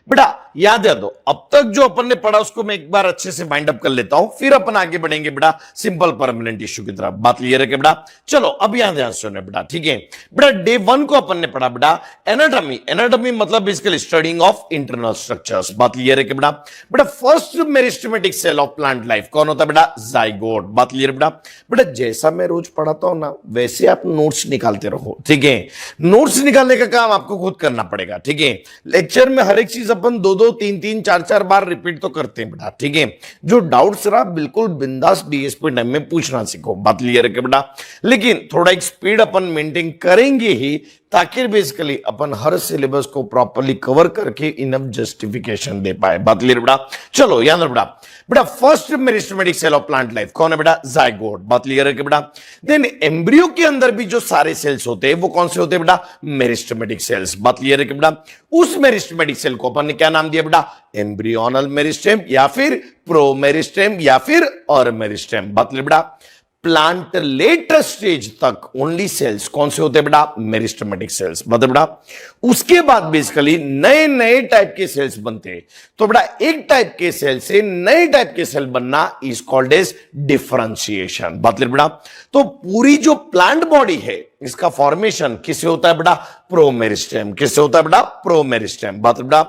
बेटा याद है, दो अब तक जो अपन ने पढ़ा उसको मैं एक बार अच्छे से वाइंड अप कर लेता हूं, फिर अपन आगे बढ़ेंगे बेटा सिंपल परमानेंट टिश्यू की तरफ। बात क्लियर है कि बेटा? चलो अब यहां ध्यान सुनो बेटा, ठीक है बेटा। डे 1 को अपन ने पढ़ा बेटा एनाटॉमी। एनाटॉमी मतलब basically studying of internal structures. बात क्लियर है कि बेटा? बेटा first meristematic cell of plant life कौन होता है बेटा? जाइगोट। बात क्लियर बेटा? बेटा जैसा मैं रोज पढ़ाता हूं ना वैसे आप नोट्स निकालते रहो, ठीक है? नोट्स निकालने का काम आपको खुद करना पड़ेगा, ठीक है? लेक्चर में हर एक चीज अपन 2-2, 3-3, 4-4 बार रिपीट तो करते हैं बेटा, ठीक है? जो डाउट्स रहा बिल्कुल बिंदास डीएसपी टाइम में पूछना सीखो। बात क्लियर है कि बेटा? लेकिन थोड़ा एक स्पीड अपन मेंटेन करेंगे ही, ताकि बेसिकली अपन हर सिलेबस को प्रॉपर्ली कवर करके इनफ जस्टिफिकेशन दे पाए। बात क्लियर बेटा? चलो याद बेटा, बेटा first meristematic cell of plant life कौन है बेटा? जाइगोट। बात क्लियर है कि बेटा? देन एम्ब्रियो के अंदर भी जो सारे सेल्स होते हैं वो कौन से होते हैं बेटा? Meristematic cells. बात क्लियर है कि बेटा? उस मेरिस्टेमेटिक सेल को अपन ने क्या नाम दिया बेटा? एम्ब्रियोनल मेरिस्टेम या फिर प्रो मेरिस्टेम या फिर और मेरिस्टेम। बात क्लियर बेटा? प्लांट लेटर स्टेज तक ओनली सेल्स कौन से होते हैं बेटा? Meristematic cells. मतलब बेटा उसके बाद बेसिकली नए नए टाइप के सेल्स बनते हैं। तो बेटा एक टाइप के सेल से नए टाइप के सेल बनना इज कॉल्ड एज डिफरेंशिएशन। बात क्लियर बेटा? तो पूरी जो प्लांट बॉडी है इसका फॉर्मेशन किससे होता है बेटा? प्रोमेरिस्टेम। किससे होता है बेटा? प्रोमेरिस्टेम। बात बेटा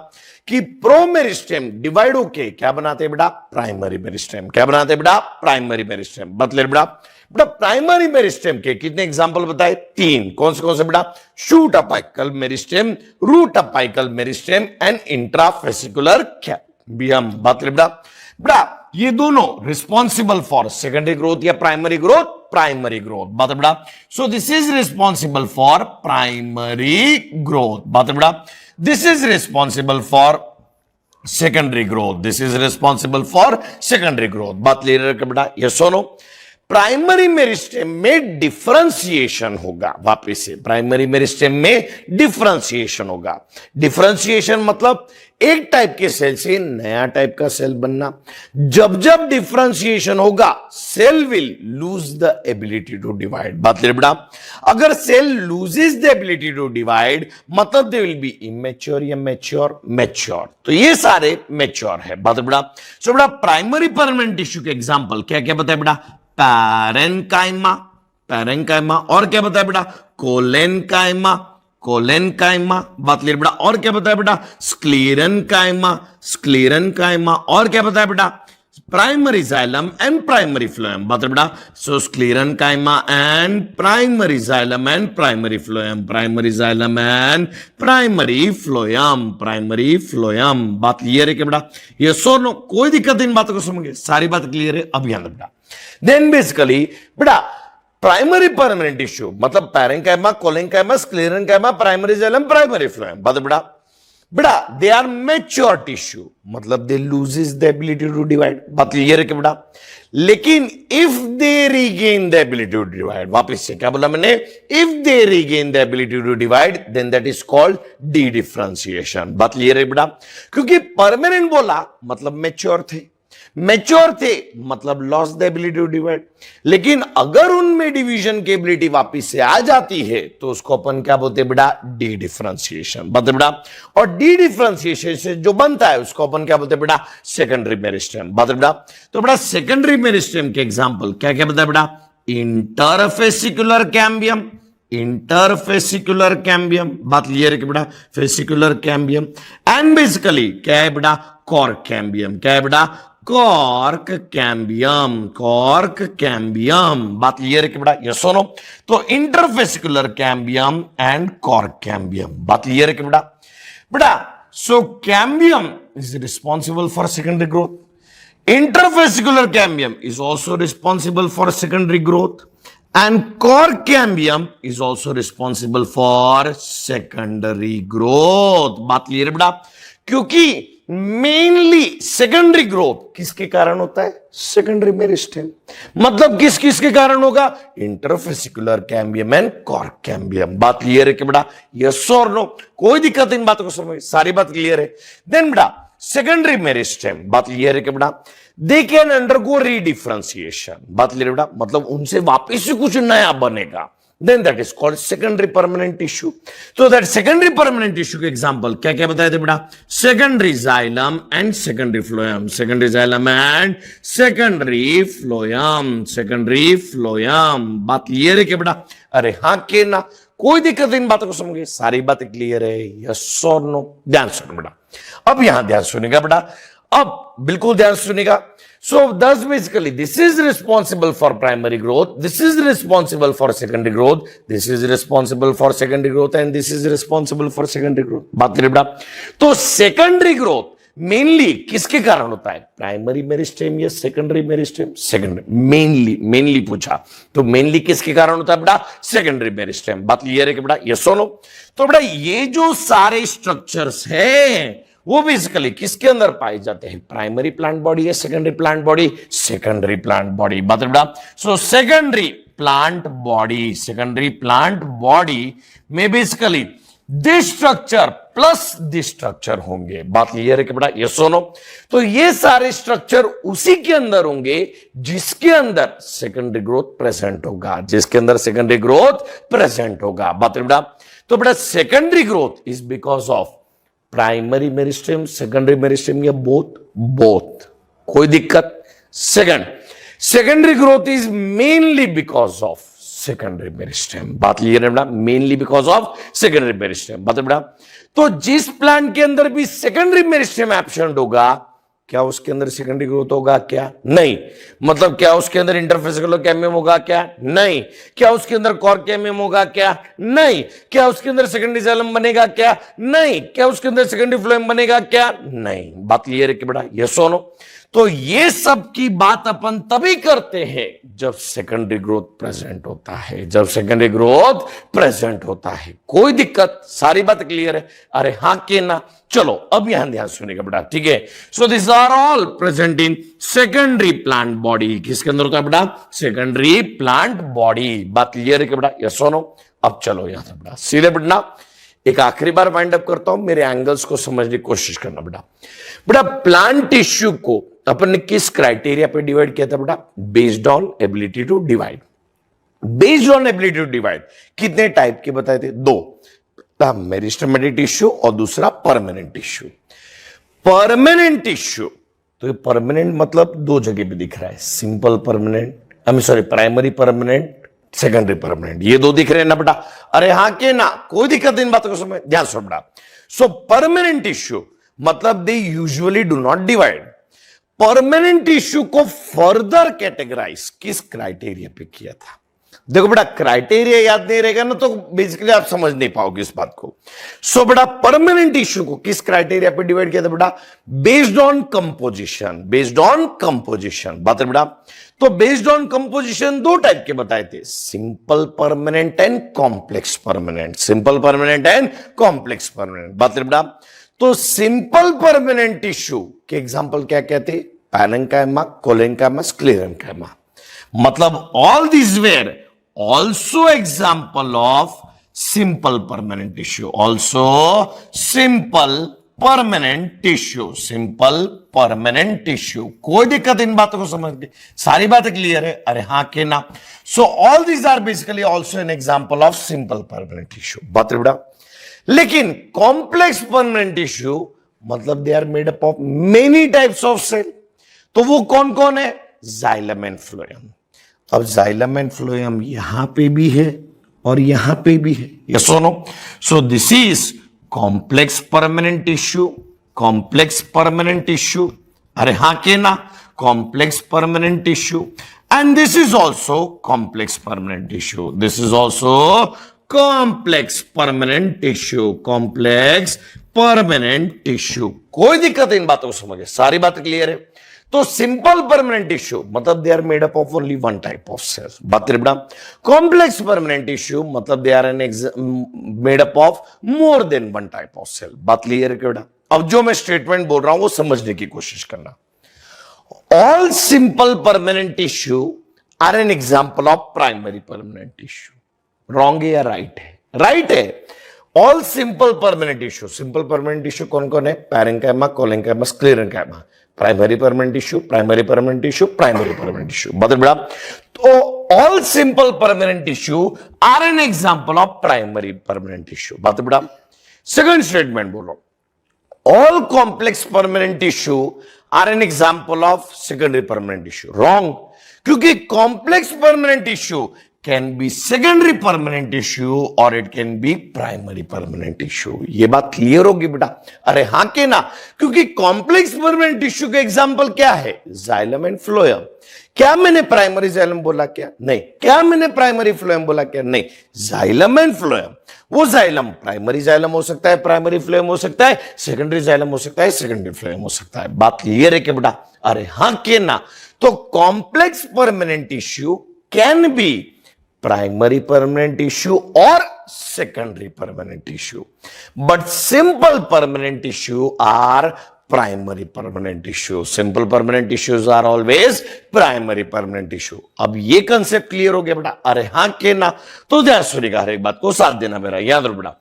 कि प्रोमेरिस्टेम डिवाइड होके क्या बनाते हैं बेटा? Primary meristem. क्या बनाते हैं बेटा? Primary meristem. मतलब बेटा बेटा प्राइमरी मेरिस्टेम के कितने एग्जांपल बताए? 3। कौन से बेटा? Shoot apical meristem, root apical meristem and intrafascicular cambium. बात बेटा बेटा ये दोनों रिस्पॉन्सिबल फॉर सेकेंडरी ग्रोथ या प्राइमरी ग्रोथ? Primary growth. बात बेटा so this is responsible for primary growth. बात बेटा this is responsible for secondary growth. This is responsible for secondary growth. बात क्लियर है बेटा? यस और नो? प्राइमरी मेरिस्टेम में डिफरेंशिएशन होगा। वापस से प्राइमरी मेरिस्टेम में डिफरेंशिएशन होगा। डिफरेंशिएशन मतलब एक टाइप के सेल से नया टाइप का सेल बनना। जब जब डिफरेंशिएशन होगा cell will lose the ability to divide. बात क्लियर बेटा? अगर cell loses the ability to divide मतलब दे विल बी इमेच्योर या मैच्योर? मैच्योर। तो ये सारे मैच्योर है। बात बेटा सो बेटा प्राइमरी परमानेंट टिश्यू के एग्जांपल क्या क्या बताया बेटा? पैरेन्काइमा, पैरेन्काइमा, और क्या बताया बेटा? Collenchyma, collenchyma. बात क्लियर बेटा? और क्या बताया बेटा? स्क्लेरेनकाइमा, स्क्लेरेनकाइमा, और क्या बताया बेटा? Primary xylem and primary phloem. बात बेटा so sclerenchyma and primary xylem and primary phloem, primary xylem and primary phloem, primary phloem. बात क्लियर है कि बेटा? ये सो नो? कोई दिक्कत इन बातों को समझिए, सारी बात क्लियर है? अब ध्यान बेटा देन बेसिकली बेटा प्राइमरी परमानेंट टिश्यू मतलब parenchyma, collenchyma, sclerenchyma, primary xylem, primary phloem. बात बेटा बेटा दे आर मैच्योर टिश्यू मतलब they loses the ability to divide. बात क्लियर है कि बेटा? लेकिन if they regain the ability to divide, वापस से क्या बोला मैंने? If they regain the ability to divide then that is called dedifferentiation. बात क्लियर है बेटा? क्योंकि परमानेंट बोला मतलब मैच्योर थे, मैच्योर थे मतलब loss the ability to divide. लेकिन अगर उनमें डिवीजन की एबिलिटी वापिस से आ जाती है तो उसको अपन क्या बोलते हैं बेटा? D differentiation. मतलब बेटा और डी डिफरेंशिएशन से जो बनता है उसको अपन क्या बोलते हैं बेटा? Secondary meristem. मतलब बेटा तो बेटा सेकेंडरी मेरिस्टेम के एग्जांपल क्या क्या बताया बेटा? Interfascicular cambium, interfascicular cambium. बात क्लियर है कि बेटा? फेसिकुलर कैम्बियम एंड बेसिकली क्या है बेटा? Cork cambium. क्या है बेटा? Cork cambium, cork cambium. बात क्लियर है कि बेटा? यस और नो? तो interfascicular cambium and cork cambium. बात क्लियर है कि बेटा? बेटा so cambium is responsible for secondary growth, interfascicular cambium is also responsible for secondary growth and cork cambium is also responsible for secondary growth. बात clear है बेटा? क्योंकि mainly secondary growth किसके कारण होता है? Secondary meristem. मतलब किस किस के कारण होगा? Interfascicular cambium and cork cambium. बात क्लियर है कि बेटा? यस और नो? कोई दिक्कत इन बातों को समझ, सारी बात क्लियर है? देन बेटा सेकेंडरी मेरिस्टेम। बात क्लियर है कि बेटा? They can undergo रीडिफरेंशिएशन। बात क्लियर बेटा? मतलब उनसे वापिस से कुछ नया बनेगा, then that is called secondary permanent tissue. So that secondary permanent tissue के example क्या क्या बताए थे बेटा? Secondary xylem and secondary phloem, secondary xylem and secondary phloem, secondary phloem. बात क्लियर है क्या बेटा? अरे हाँ के ना, कोई दिक्कत नहीं इन बातों को समझिए, सारी बातें क्लियर है, यस और नो? ध्यान सुनो बेटा, अब यहां ध्यान सुनेगा बेटा, अब बिल्कुल ध्यान सुनेगा. So thus basically this is responsible for primary growth, this is responsible for secondary growth, this is responsible for secondary growth and this is responsible for secondary growth. बात करिए बेटा, तो secondary growth मेनली किसके कारण होता है? Primary meristem या secondary meristem? Secondary mainly पूछा, तो मेनली किसके कारण होता है बेटा? Secondary meristem. बात क्लियर है कि बेटा, यस और नो? तो बेटा ये जो सारे स्ट्रक्चर्स हैं वो बेसिकली किसके अंदर पाए जाते हैं? प्राइमरी प्लांट बॉडी या secondary plant body? Secondary plant body. बात बेटा, so secondary plant body, secondary plant body में basically this structure plus this structure होंगे. बात क्लियर है कि बेटा, यस और नो? तो ये सारे स्ट्रक्चर उसी के अंदर होंगे जिसके अंदर सेकेंडरी ग्रोथ प्रेजेंट होगा, जिसके अंदर सेकेंडरी ग्रोथ प्रेजेंट होगा. बात बेटा, तो बेटा secondary growth is because of primary meristem, secondary meristem या बोथ? बोथ. कोई दिक्कत? Secondary growth is mainly because of secondary meristem. बात क्लियर है बेटा, mainly because of secondary meristem. बात बेटा, तो जिस प्लांट के अंदर भी सेकेंडरी मेरिस्टेम एब्सेंट होगा, क्या उसके अंदर सेकेंडरी ग्रोथ होगा? क्या नहीं. मतलब क्या उसके अंदर इंटरफेसिकुलर कैम्बियम होगा? क्या नहीं. क्या उसके अंदर कॉर्क कैम्बियम होगा? क्या नहीं. क्या उसके अंदर सेकेंडरी जाइलम बनेगा? क्या नहीं. क्या उसके अंदर सेकेंडरी फ्लोएम बनेगा? क्या नहीं. बात क्लियर है कि बेटा, यस और नो? तो ये सब की बात अपन तभी करते हैं जब सेकेंडरी ग्रोथ प्रेजेंट होता है, जब सेकेंडरी ग्रोथ प्रेजेंट होता है. कोई दिक्कत? सारी बात क्लियर है? अरे हाँ के ना? चलो अब यहां ध्यान सुनेगा बेटा, ठीक है? So this are all present in secondary plant body. किसके अंदर होता है बेटा? Secondary plant body. बात क्लियर है कि बेटा, यस और नो? अब चलो यहां से बेटा सीधे बढ़ना. एक आखिरी बार वाइंड अप करता हूं, मेरे एंगल्स को समझने की कोशिश करना बेटा. बेटा प्लांट टिश्यू को अपन ने किस क्राइटेरिया पे डिवाइड किया था बेटा? Based on ability to divide. Based on ability to divide कितने टाइप के बताए थे? दो, मेरिस्टेमेटिक टिश्यू और दूसरा परमानेंट टिश्यू. परमानेंट टिश्यू, तो ये परमानेंट मतलब दो जगह पे दिख रहा है, simple permanent, primary permanent, secondary permanent, ये दो दिख रहे हैं ना बेटा? अरे हाँ के ना? कोई दिक्कत इन बातों को समझ, ध्यान सुन बेटा. सो परमानेंट टिश्यू मतलब they usually do not divide. Permanent tissue को फर्दर कैटेगराइज किस क्राइटेरिया पे किया था? देखो बेटा, क्राइटेरिया याद नहीं रहेगा ना तो बेसिकली आप समझ नहीं पाओगे इस बात को. सो बेटा परमानेंट टिश्यू को किस क्राइटेरिया पे डिवाइड किया था बेटा? Based on composition. Based on composition. बात है बेटा, तो बेस्ड ऑन कंपोजिशन दो टाइप के बताए थे, simple permanent and complex permanent. Simple permanent and complex permanent. बात है बेटा, तो सिंपल परमानेंट टिश्यू के एग्जांपल क्या कहते? Parenchyma, collenchyma, sclerenchyma. मतलब all this were also example of simple permanent tissue. Also simple permanent tissue. Simple permanent tissue. कोई दिक्कत इन बातों को समझ के? सारी बातें क्लियर है? अरे हाँ के ना? So all these are basically also an example of simple permanent tissue. बात है बेटा, लेकिन complex permanent tissue मतलब they are made up of many types of cell. तो वो कौन कौन है? Xylem and phloem. अब जाइलम एंड फ्लोएम यहां पे भी है और यहां पे भी है, यस और no? So this is complex permanent tissue. Complex permanent tissue, अरे हाँ के ना? Complex permanent tissue. And this is also complex permanent tissue. This is also complex permanent tissue. Complex permanent tissue. कोई दिक्कत इन बातों को समझे? सारी बात क्लियर है? तो सिंपल परमानेंट टिश्यू मतलब they are made up of only one type of cells. बात है बेटा, कॉम्प्लेक्स परमानेंट टिश्यू मतलब they are made up of more than one type of cell. बात क्लियर है बेटा? अब जो मैं स्टेटमेंट बोल रहा हूं वो समझने की कोशिश करना. All simple permanent tissue are an example of primary permanent tissue. Wrong है या राइट है? राइट है. All simple permanent tissue. Simple permanent tissue कौन कौन है? Parenchyma, collenchyma, sclerenchyma. Primary permanent tissue, primary permanent tissue, primary permanent tissue. बता बेटा, तो all simple permanent tissue are an example of primary permanent tissue. बात बेटा, second statement बोलो, all complex permanent tissue are an example of secondary permanent tissue। wrong, क्योंकि complex permanent tissue can be secondary permanent tissue or it can be primary permanent tissue। ये बात clear होगी बेटा? अरे हाँ के ना, क्योंकि complex permanent tissue का एग्जाम्पल क्या है? Xylem and phloem. क्या मैंने प्राइमरी जाइलम बोला क्या? नहीं। क्या मैंने प्राइमरी फ्लोएम बोला क्या? नहीं। जाइलम एंड फ्लोएम, वो जाइलम प्राइमरी जाइलम हो सकता है, प्राइमरी फ्लोएम हो सकता है, सेकेंडरी जाइलम हो सकता है, सेकेंडरी फ्लोएम हो सकता है। बात क्लियर है कि बेटा? अरे हाँ के ना। तो complex permanent tissue can be primary permanent tissue और secondary permanent tissue, but simple permanent tissue are primary permanent tissue। simple permanent tissues are always primary permanent tissue। अब ये कंसेप्ट क्लियर हो गया बेटा? अरे हाँ के ना। तो ध्यान सुनिएगा, हर एक बात को साथ देना मेरा, याद रखो बेटा।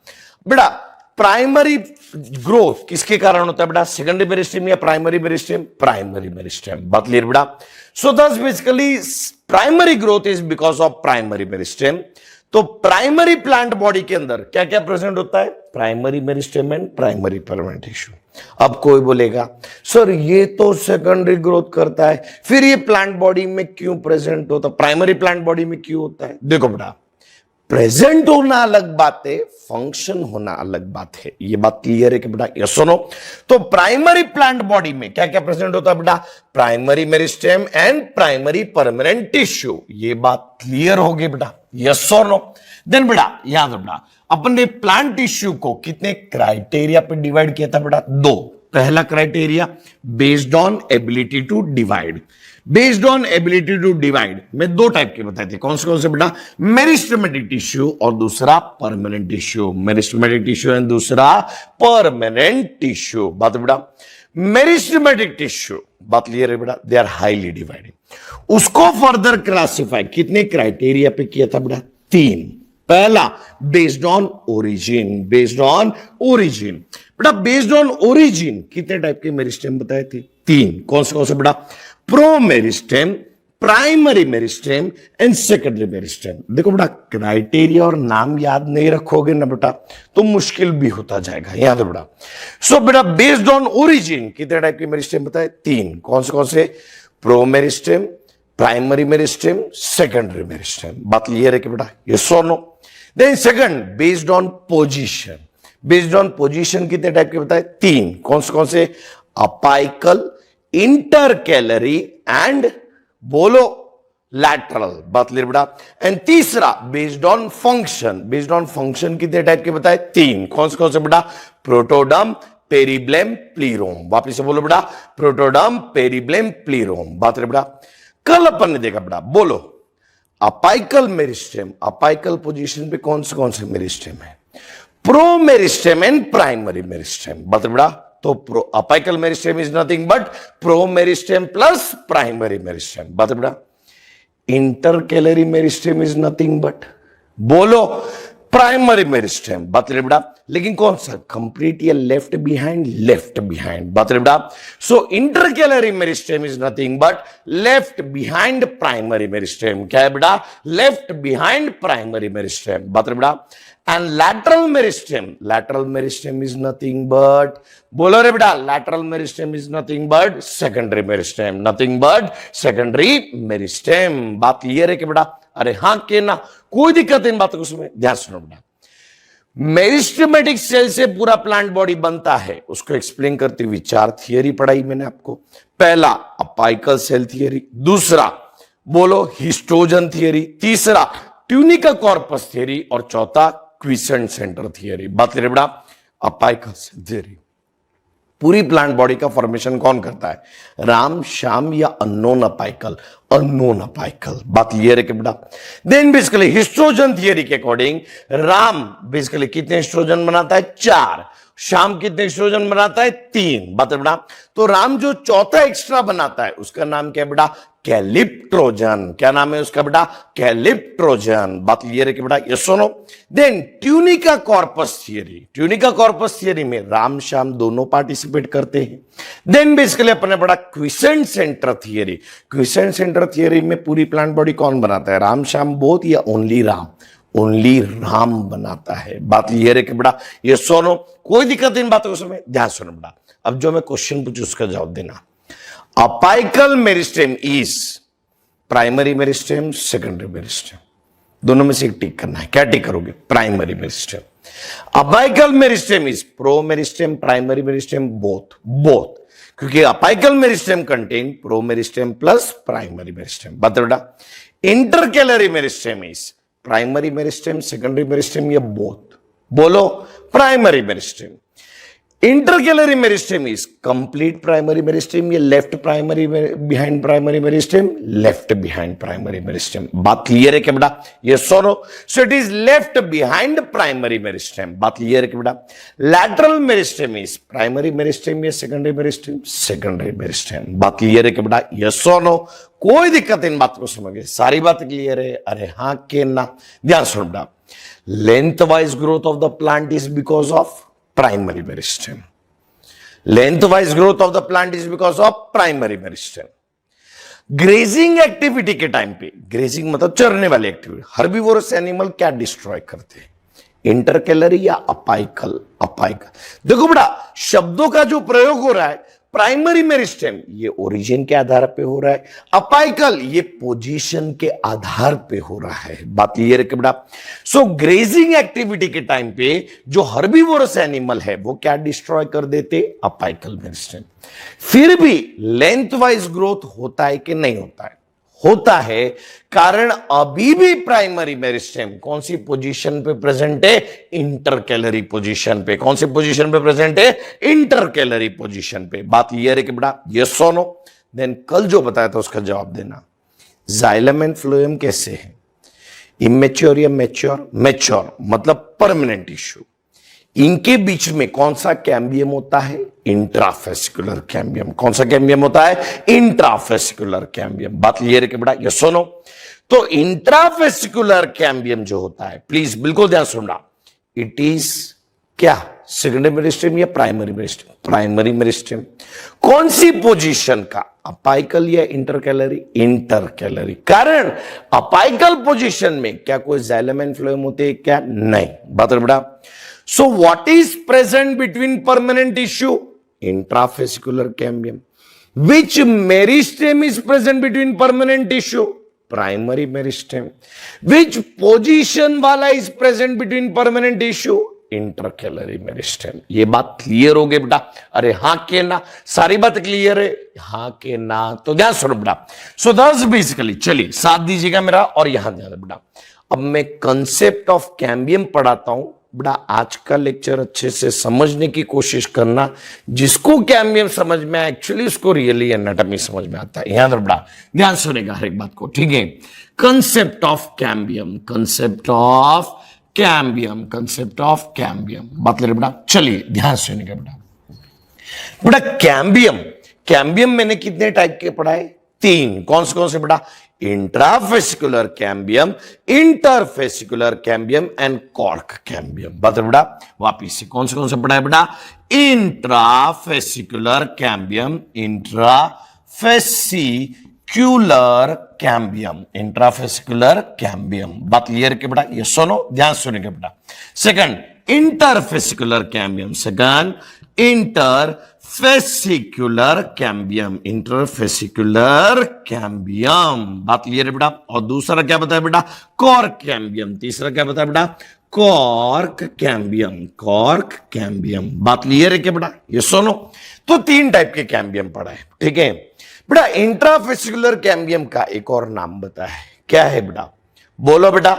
बेटा प्राइमरी ग्रोथ किसके कारण होता है बेटा? सेकेंडरी मेरिस्टेम या प्राइमरी मेरिस्टेम? Primary meristem. बात क्लियर बेटा? सो दस basically primary growth is because of primary meristem. तो प्राइमरी प्लांट बॉडी के अंदर क्या क्या प्रेजेंट होता है? Primary meristem and primary permanent tissue. अब कोई बोलेगा सर ये तो सेकेंडरी ग्रोथ करता है, फिर ये प्लांट बॉडी में क्यों प्रेजेंट होता है, प्राइमरी प्लांट बॉडी में क्यों होता है? देखो बेटा, प्रेजेंट होना अलग बात है, फंक्शन होना अलग बात है। ये बात क्लियर है कि बेटा? यस सुनो, तो प्राइमरी प्लांट बॉडी में क्या क्या प्रेजेंट होता है बेटा? Primary meristem and primary permanent tissue. ये बात क्लियर होगी बेटा? यस और नो? देन बेटा याद रखना, अपन ने प्लांट टिश्यू को कितने क्राइटेरिया पे डिवाइड किया था बेटा? दो। पहला criteria based on ability to divide. Based on ability to divide में दो टाइप के बताए थे। कौन से बेटा? मेरिस्टेमेटिक टिश्यू और दूसरा permanent tissue. Meristematic tissue and दूसरा परमानेंट टिश्यू। बात बेटा, मेरिस्टेमेटिक टिश्यू, बात क्लियर है बेटा? They are highly divided. उसको फर्दर क्लासिफाई कितने क्राइटेरिया पे किया था बेटा? तीन। पहला based on origin. Based on origin बेटा, बेस्ड ऑन ओरिजिन कितने टाइप के मेरिस्टेम बताए थे? तीन। कौन से बेटा? Pro meristem, primary meristem and secondary meristem. देखो बेटा, क्राइटेरिया और नाम याद नहीं रखोगे ना बेटा तो मुश्किल भी होता जाएगा। याद है बेटा? सो बेटा बेस्ड ऑन ओरिजिन कितने टाइप के मेरिस्टेम बताए? तीन। कौन से? Pro meristem, primary meristem, secondary meristem. बात क्लियर है कि बेटा? यस और no? Then second based on position. Based on position कितने टाइप के बताए? तीन। कौन से? अपाइकल, इंटरकैलरी एंड बोलो लैटरल। बात क्लियर बेटा? एंड तीसरा based on function. Based on function कितने टाइप के बताए? तीन। कौन से बेटा? प्रोटोडर्म, पेरिब्लेम, प्लीरोम। वापिस से बोलो बेटा, प्रोटोडर्म, पेरिब्लेम, प्लीरोम। बात रहे बेटा? कल अपन ने देखा बेटा, बोलो अपाइकल मेरिस्टेम। अपाइकल पोजीशन पे कौन से मेरिस्टेम है? Pro meristem and primary meristem. बात रहे बेटा? तो pro apical meristem is nothing but pro meristem plus primary meristem. बात रहे बेटा? Intercalary meristem is nothing but बोलो प्राइमरी मेरिस्टेम। बात रहे बेटा? लेकिन कौन सा? कंप्लीट या लेफ्ट बिहाइंड? Left behind. बात रहे बेटा? So intercalary meristem is nothing but left behind primary meristem. क्या है बेटा? Left behind primary meristem. बात रहे बेटा? And lateral meristem, lateral meristem is nothing but बोलो रे बेटा, lateral meristem is nothing but secondary meristem. Nothing but secondary meristem. बात क्लियर है कि बेटा? अरे हाँ के ना? कोई दिक्कत इन बातों को सुनो, ध्यान सुनो बेटा। मेरिस्टेमेटिक सेल से पूरा प्लांट बॉडी बनता है, उसको एक्सप्लेन करते हुए चार थियरी पढ़ाई मैंने आपको। पहला अपाइकल सेल थियरी, दूसरा बोलो हिस्टोजन थियरी, तीसरा ट्यूनिका कॉर्पस थियरी और चौथा क्विसेंट सेंटर थियरी। बात करें बेटा? Apical cell theory. पूरी प्लांट बॉडी का फॉर्मेशन कौन करता है? राम, श्याम या अननोन अपाइकल? Unknown apical. बात क्लियर है कि बेटा? देन बेसिकली हिस्ट्रोजन थियरी के अकॉर्डिंग राम बेसिकली कितने हिस्ट्रोजन बनाता है? चार। श्याम कितने हिस्ट्रोजन बनाता है? तीन। बात बेटा? तो राम जो चौथा एक्स्ट्रा बनाता है उसका नाम क्या है बेटा? कैलिप्ट्रोजन। क्या नाम है उसका बेटा? कैलिप्ट्रोजन। बात क्लियर है कि बेटा? यस और no? Then tunica corpus theory. Tunica corpus theory में राम श्याम दोनों पार्टिसिपेट करते हैं। देन बेसिकली अपने बड़ा quiescent centre theory. Quiescent centre अंकर थियरी में पूरी प्लांट बॉडी कौन बनाता है, राम श्याम बोथ या ओनली राम? ओनली राम बनाता है। बात क्लियर है कि बेटा ये सुनो, कोई दिक्कत इन बातों को समय ध्यान सुनो बेटा। अब जो मैं क्वेश्चन पूछू उसका जवाब देना। Apical meristem is primary meristem, secondary meristem, दोनों में से एक टिक करना है। क्या टिक करोगे? Primary meristem. Apical meristem is pro meristem, primary meristem, both. Both, क्योंकि apical meristem contain pro meristem plus primary meristem. बता बेटा intercalary meristem is primary meristem, secondary meristem या बोथ? बोलो primary meristem. Intercalary meristem is complete primary meristem या left primary behind primary meristem? Left behind primary meristem. बात clear है क्या बेटा? ये सुनो, so it is left behind primary meristem. बात क्लियर है क्या बेटा? Lateral meristem is primary meristem या सेकेंडरी मेरिस्टेम? Secondary meristem. बात क्लियर है क्या बेटा? ये सुनो, कोई दिक्कत इन बात को समझे, सारी बात क्लियर है? अरे हाँ के ना? ध्यान सुनो बेटा, length wise growth of the plant is because of primary meristem. Lengthwise growth of the plant is because of primary meristem. Grazing activity के टाइम पे, ग्रेजिंग मतलब चरने वाली एक्टिविटी, हर्बीवोरस एनिमल क्या डिस्ट्रॉय करते हैं? इंटरकैलरी या अपाइकल? अपाइकल। देखो बेटा शब्दों का जो प्रयोग हो रहा है, प्राइमरी मेरिस्टेम ये ओरिजिन के आधार पे हो रहा है, अपाइकल ये पोजीशन के आधार पे हो रहा है। बात क्लियर है बेटा? सो ग्रेजिंग एक्टिविटी के टाइम पे जो हर्बीवोरस एनिमल है वो क्या डिस्ट्रॉय कर देते? Apical meristem. फिर भी लेंथ वाइज ग्रोथ होता है कि नहीं होता है? होता है, कारण अभी भी प्राइमरी मेरिस्टेम कौन सी पोजीशन पे प्रेजेंट है? इंटरकैलरी पोजीशन पे। कौन सी पोजीशन पे प्रेजेंट है? इंटरकैलरी पोजीशन पे। बात क्लियर है कि बेटा? यस और नो? देन कल जो बताया था उसका जवाब देना। जाइलम एंड फ्लोएम कैसे है? इमेच्योर या मैच्योर? मैच्योर मतलब परमानेंट टिश्यू। इनके बीच में कौन सा कैम्बियम होता है? Intrafascicular cambium. कौन सा कैम्बियम होता है? Intrafascicular cambium. बात क्लियर है कि बेटा? यस सुनो, तो इंट्राफेसिकुलर कैम्बियम जो होता है, प्लीज बिल्कुल ध्यान सुनना, इट इज क्या? सेकेंडरी मेरिस्टेम या प्राइमरी मेरिस्टेम? Primary meristem. कौन सी पोजीशन का? अपाइकल या इंटरकैलरी? इंटरकैलरी। कारण अपाइकल पोजीशन में क्या कोई जाइलम एंड फ्लोएम होते हैं क्या? नहीं। बात बेटा, so what is present between permanent tissue? Intrafascicular cambium. Which meristem is present between permanent tissue? Primary meristem. Which position वाला is present between permanent tissue? Intercalary meristem. ये बात क्लियर हो गई बेटा? अरे हाँ के ना? सारी बात क्लियर है? हाँ के ना? तो ध्यान सुनो बेटा। सो दस बेसिकली, चलिए साथ दीजिएगा मेरा और यहां ध्यान बेटा। अब मैं कंसेप्ट ऑफ कैम्बियम पढ़ाता हूं बेटा। आज का लेक्चर अच्छे से समझने की कोशिश करना। जिसको कैम्बियम समझ में आए, एक्चुअली उसको रियली एनाटॉमी समझ में आता है। यहां बेटा ध्यान सुनेगा हर एक बात को, ठीक है? Concept of cambium, concept of cambium, concept of cambium. बात ले बेटा, चलिए ध्यान सुनेगा बेटा। बेटा कैम्बियम, कैम्बियम मैंने कितने टाइप के पढ़ाए? 3। कौन से बेटा? Intrafascicular cambium, interfascicular cambium and cork cambium. बता बेटा वापिस से कौन से पढ़ा है बेटा? Intrafascicular cambium, intrafascicular cambium, intrafascicular cambium. बात क्लियर के बेटा? ये सुनो, ध्यान सुनेगा बेटा। Second interfascicular cambium, second interfascicular cambium, interfascicular cambium. बात क्लियर है बेटा? और दूसरा क्या बताया बेटा? Cork cambium. तीसरा क्या बताया बेटा? Cork cambium, cork cambium. बात क्लियर है क्या बेटा? ये सुनो, तो 3 टाइप के कैम्बियम पढ़ा है, ठीक है बेटा? इंट्राफेसिकुलर कैम्बियम का एक और नाम बताया है, क्या है बेटा? बोलो बेटा।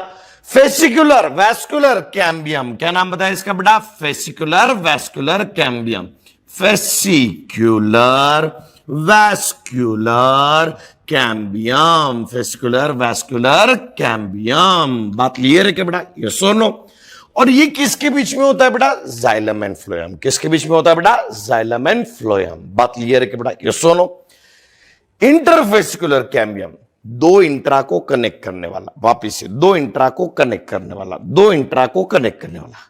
Fascicular vascular cambium. क्या नाम बताया इसका बेटा? Fascicular vascular cambium, fascicular vascular cambium, fascicular vascular cambium. बात क्लियर है क्या बेटा? ये सुनो, और ये किसके बीच में होता है बेटा? Xylem and phloem. किसके बीच में होता है बेटा? Xylem and phloem. बात क्लियर है क्या बेटा? ये सुनो, इंटरफेसिकुलर कैम्बियम 2 इंट्रा को कनेक्ट करने वाला, वापिस से 2 इंट्रा को कनेक्ट करने वाला, 2 इंट्रा को कनेक्ट करने वाला।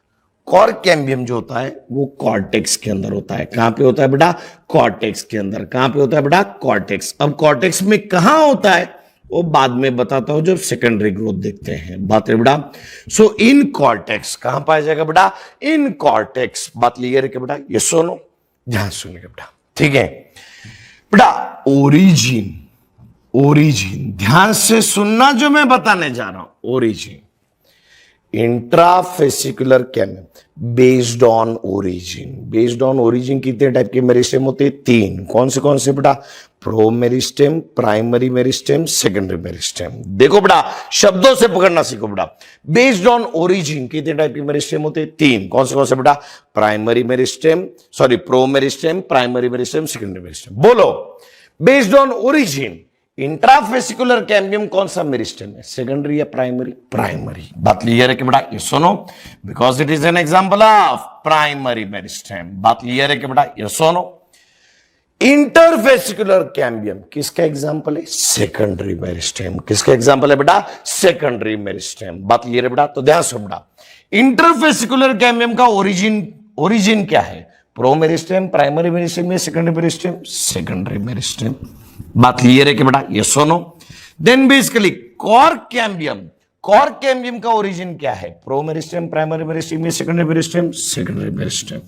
कॉर्क कैम्बियम जो होता है वो कॉर्टेक्स के अंदर होता है। कहां पे होता है बेटा? कॉर्टेक्स के अंदर। कहां पे होता है बेटा? कॉर्टेक्स। अब कॉर्टेक्स में कहां होता है? वो बाद में बताता हूं जब सेकेंडरी ग्रोथ देखते हैं। बात है बेटा, सो इन कॉर्टेक्स कहां पाया जाएगा बेटा? इन कॉर्टेक्स। बात क्लियर है क्या बेटा? ये सुनो, ध्यान सुनिएगा बेटा, ठीक है बेटा। ओरिजिन, ओरिजिन ध्यान से सुनना जो मैं बताने जा रहा हूं। Origin, intrafascicular cambium based on origin. Based on origin कितने टाइप के मेरिस्टेम होते हैं? 3। कौन से बेटा? Pro meristem, primary meristem, secondary meristem. देखो बेटा, शब्दों से पकड़ना सीखो बेटा। बेस्ड ऑन ओरिजिन कितने टाइप के मेरिस्टेम होते हैं? 3। कौन से बेटा? Primary meristem, sorry pro meristem, primary meristem, secondary meristem. बोलो, based on origin intrafascicular cambium कौन सा मेरिस्टेम है? सेकेंडरी या प्राइमरी? प्राइमरी। बात क्लियर है कि बेटा? ये सुनो, because it is an example of primary meristem. बात क्लियर है कि बेटा? ये सुनो, इंटरफेसिकुलर कैम्बियम किसका एग्जांपल है? Secondary meristem. किसका एग्जांपल है बेटा? Secondary meristem. बात क्लियर है बेटा? तो ध्यान सुनो बेटा, इंटरफेसिकुलर कैम्बियम का ओरिजिन क्या है? प्रो मेरिस्टेम, प्राइमरी मेरिस्टेम या सेकेंडरी मेरिस्टेम? Secondary meristem. बात क्लियर है कि बेटा? ये सुनो, देन बेसिकली कॉर्क कैम्बियम का ओरिजिन क्या है? प्रो मेरिस्टेम, प्राइमरी मेरिस्टेम या सेकेंडरी मेरिस्टेम? Secondary meristem.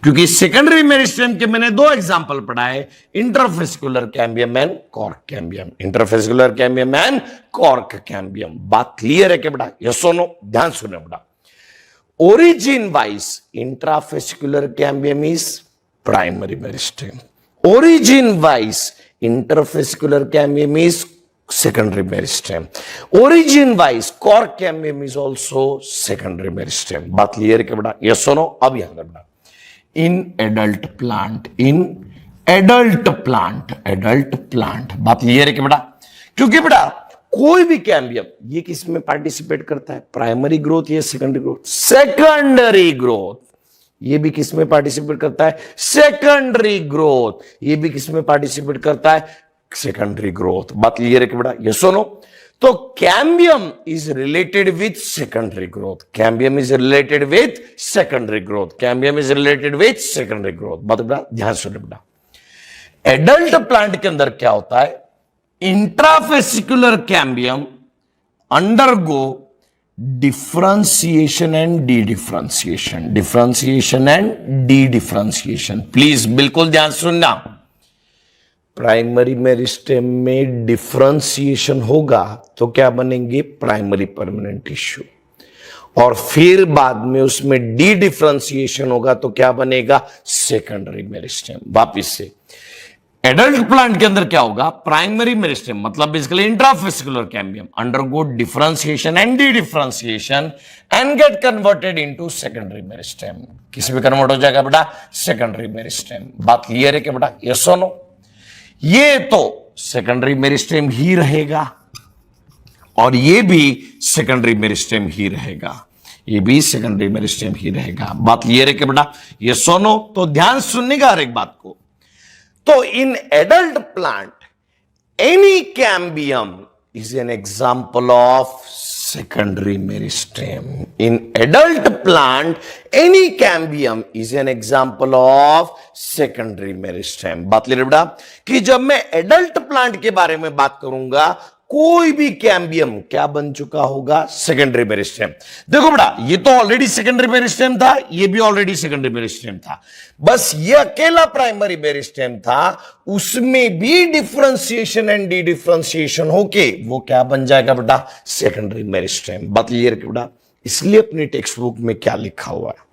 क्योंकि सेकेंडरी मेरिस्टेम के मैंने 2 एग्जांपल पढ़ाए, interfascicular cambium and cork cambium. Interfascicular cambium and cork cambium. बात क्लियर है कि बेटा? ये सुनो, ध्यान सुनो बेटा, origin wise intrafascicular cambium is primary meristem, origin wise interfascicular cambium is secondary meristem, origin wise cork cambium is also secondary meristem। बात क्लियर है क्या बेटा? ये सुनो, अब यहां बेटा, इन एडल्ट प्लांट बात क्लियर है क्या बेटा? क्योंकि बेटा कोई भी कैम्बियम ये किस में पार्टिसिपेट करता है? प्राइमरी ग्रोथ या सेकेंडरी ग्रोथ? Secondary growth. ये भी किस में पार्टिसिपेट करता है? Secondary growth. ये भी किस में पार्टिसिपेट करता है? Secondary growth. बात क्लियर है कि बेटा? ये सुनो, तो cambium is related with secondary growth, cambium is related with secondary growth, cambium is related with secondary growth. बात बेटा ध्यान सुनो बेटा, एडल्ट प्लांट के अंदर क्या होता है? Intrafascicular cambium undergo differentiation and D differentiation. Please बिल्कुल ध्यान सुनना, प्राइमरी मेरिस्टेम में डिफरेंशिएशन होगा तो क्या बनेंगे? प्राइमरी परमानेंट टिश्यू, और फिर बाद में उसमें डी डिफरेंशिएशन होगा तो क्या बनेगा? Secondary meristem. वापिस से, एडल्ट प्लांट के अंदर क्या होगा? प्राइमरी मेरिस्टेम मतलब basically intrafascicular cambium undergo differentiation and D differentiation and get converted into secondary meristem. किस में कन्वर्ट हो जाएगा बेटा? Secondary meristem. बात क्लियर है क्या बेटा? ये सुनो, ये तो सेकेंडरी मेरिस्टेम ही रहेगा और ये भी सेकेंडरी मेरिस्टेम ही रहेगा, ये भी सेकेंडरी मेरिस्टेम ही रहेगा। बात क्लियर है क्या बेटा? ये सुनो, तो ध्यान सुनने का हर एक बात को। तो इन adult plant any cambium is an example of secondary meristem. In adult plant any cambium is an example of secondary meristem. बात क्लियर बेटा? कि जब मैं एडल्ट प्लांट के बारे में बात करूंगा, कोई भी कैम्बियम क्या बन चुका होगा? Secondary meristem. देखो बेटा, ये तो ऑलरेडी सेकेंडरी मेरिस्टेम था, ये भी ऑलरेडी सेकेंडरी मेरिस्टेम था, बस ये अकेला प्राइमरी मेरिस्टेम था, उसमें भी डिफरेंशिएशन एंड डी डिफरेंशिएशन होके वो क्या बन जाएगा बेटा? Secondary meristem. बात क्लियर है बेटा? इसलिए अपनी टेक्स्ट बुक में क्या लिखा हुआ है?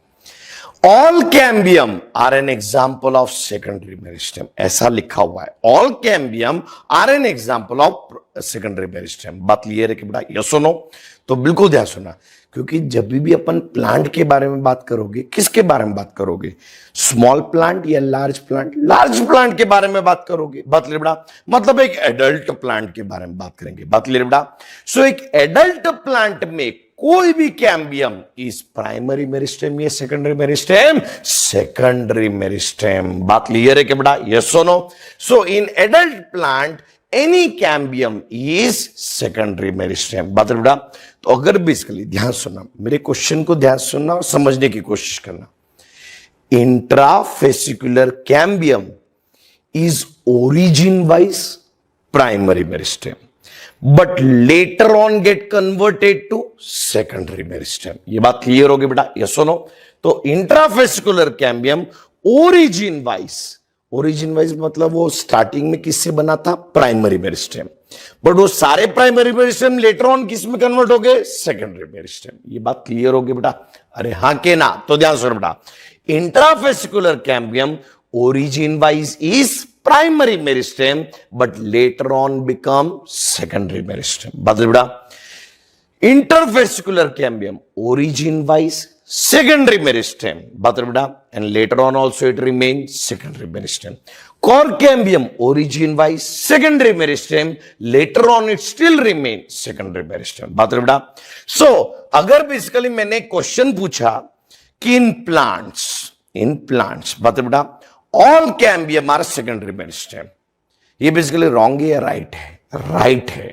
All cambium are an example of secondary meristem, ऐसा लिखा हुआ है। All cambium are an example of secondary meristem. बात क्लियर है कि बेटा? ये सुनो, तो बिल्कुल ध्यान सुना, क्योंकि जब भी अपन प्लांट के बारे में बात करोगे, किसके बारे में बात करोगे? स्मॉल प्लांट या लार्ज प्लांट? लार्ज प्लांट के बारे में बात करोगे। बात क्लियर बेटा? मतलब एक एडल्ट प्लांट के बारे में बात करेंगे। बात क्लियर बेटा? सो एक एडल्ट प्लांट में कोई भी कैम्बियम इज प्राइमरी मेरिस्टेम या सेकेंडरी मेरिस्टेम? Secondary meristem. बात क्लियर है कि बेटा? ये सुनो, so in adult plant any cambium is secondary meristem. बात बेटा? तो अगर बेसिकली ध्यान सुनना, मेरे क्वेश्चन को ध्यान सुनना और समझने की कोशिश करना, intrafascicular cambium is origin wise primary meristem, but later on get converted to secondary meristem. ये बात क्लियर होगी बेटा, यस और नो? तो इंट्राफेसिकुलर कैम्बियम ओरिजिन वाइज मतलब वो स्टार्टिंग में किससे बना था? प्राइमरी मेरिस्टेम, बट वो सारे प्राइमरी मेरिस्टेम लेटर ऑन किस में कन्वर्ट हो गए? Secondary meristem. ये बात क्लियर होगी बेटा? अरे हां के ना? तो ध्यान से बेटा, intrafascicular cambium origin wise is primary meristem but later on become secondary meristem। बता बेटा, intervesicular cambium origin wise secondary meristem, बता बेटा, and later on also it remains secondary meristem। core cambium origin wise secondary meristem, later on it still remains secondary meristem। बता बेटा, so अगर basically मैंने question पूछा कि इन प्लांट्स बता बेटा all cambium are secondary meristem, ये बेसिकली रॉन्ग है या राइट है? राइट है,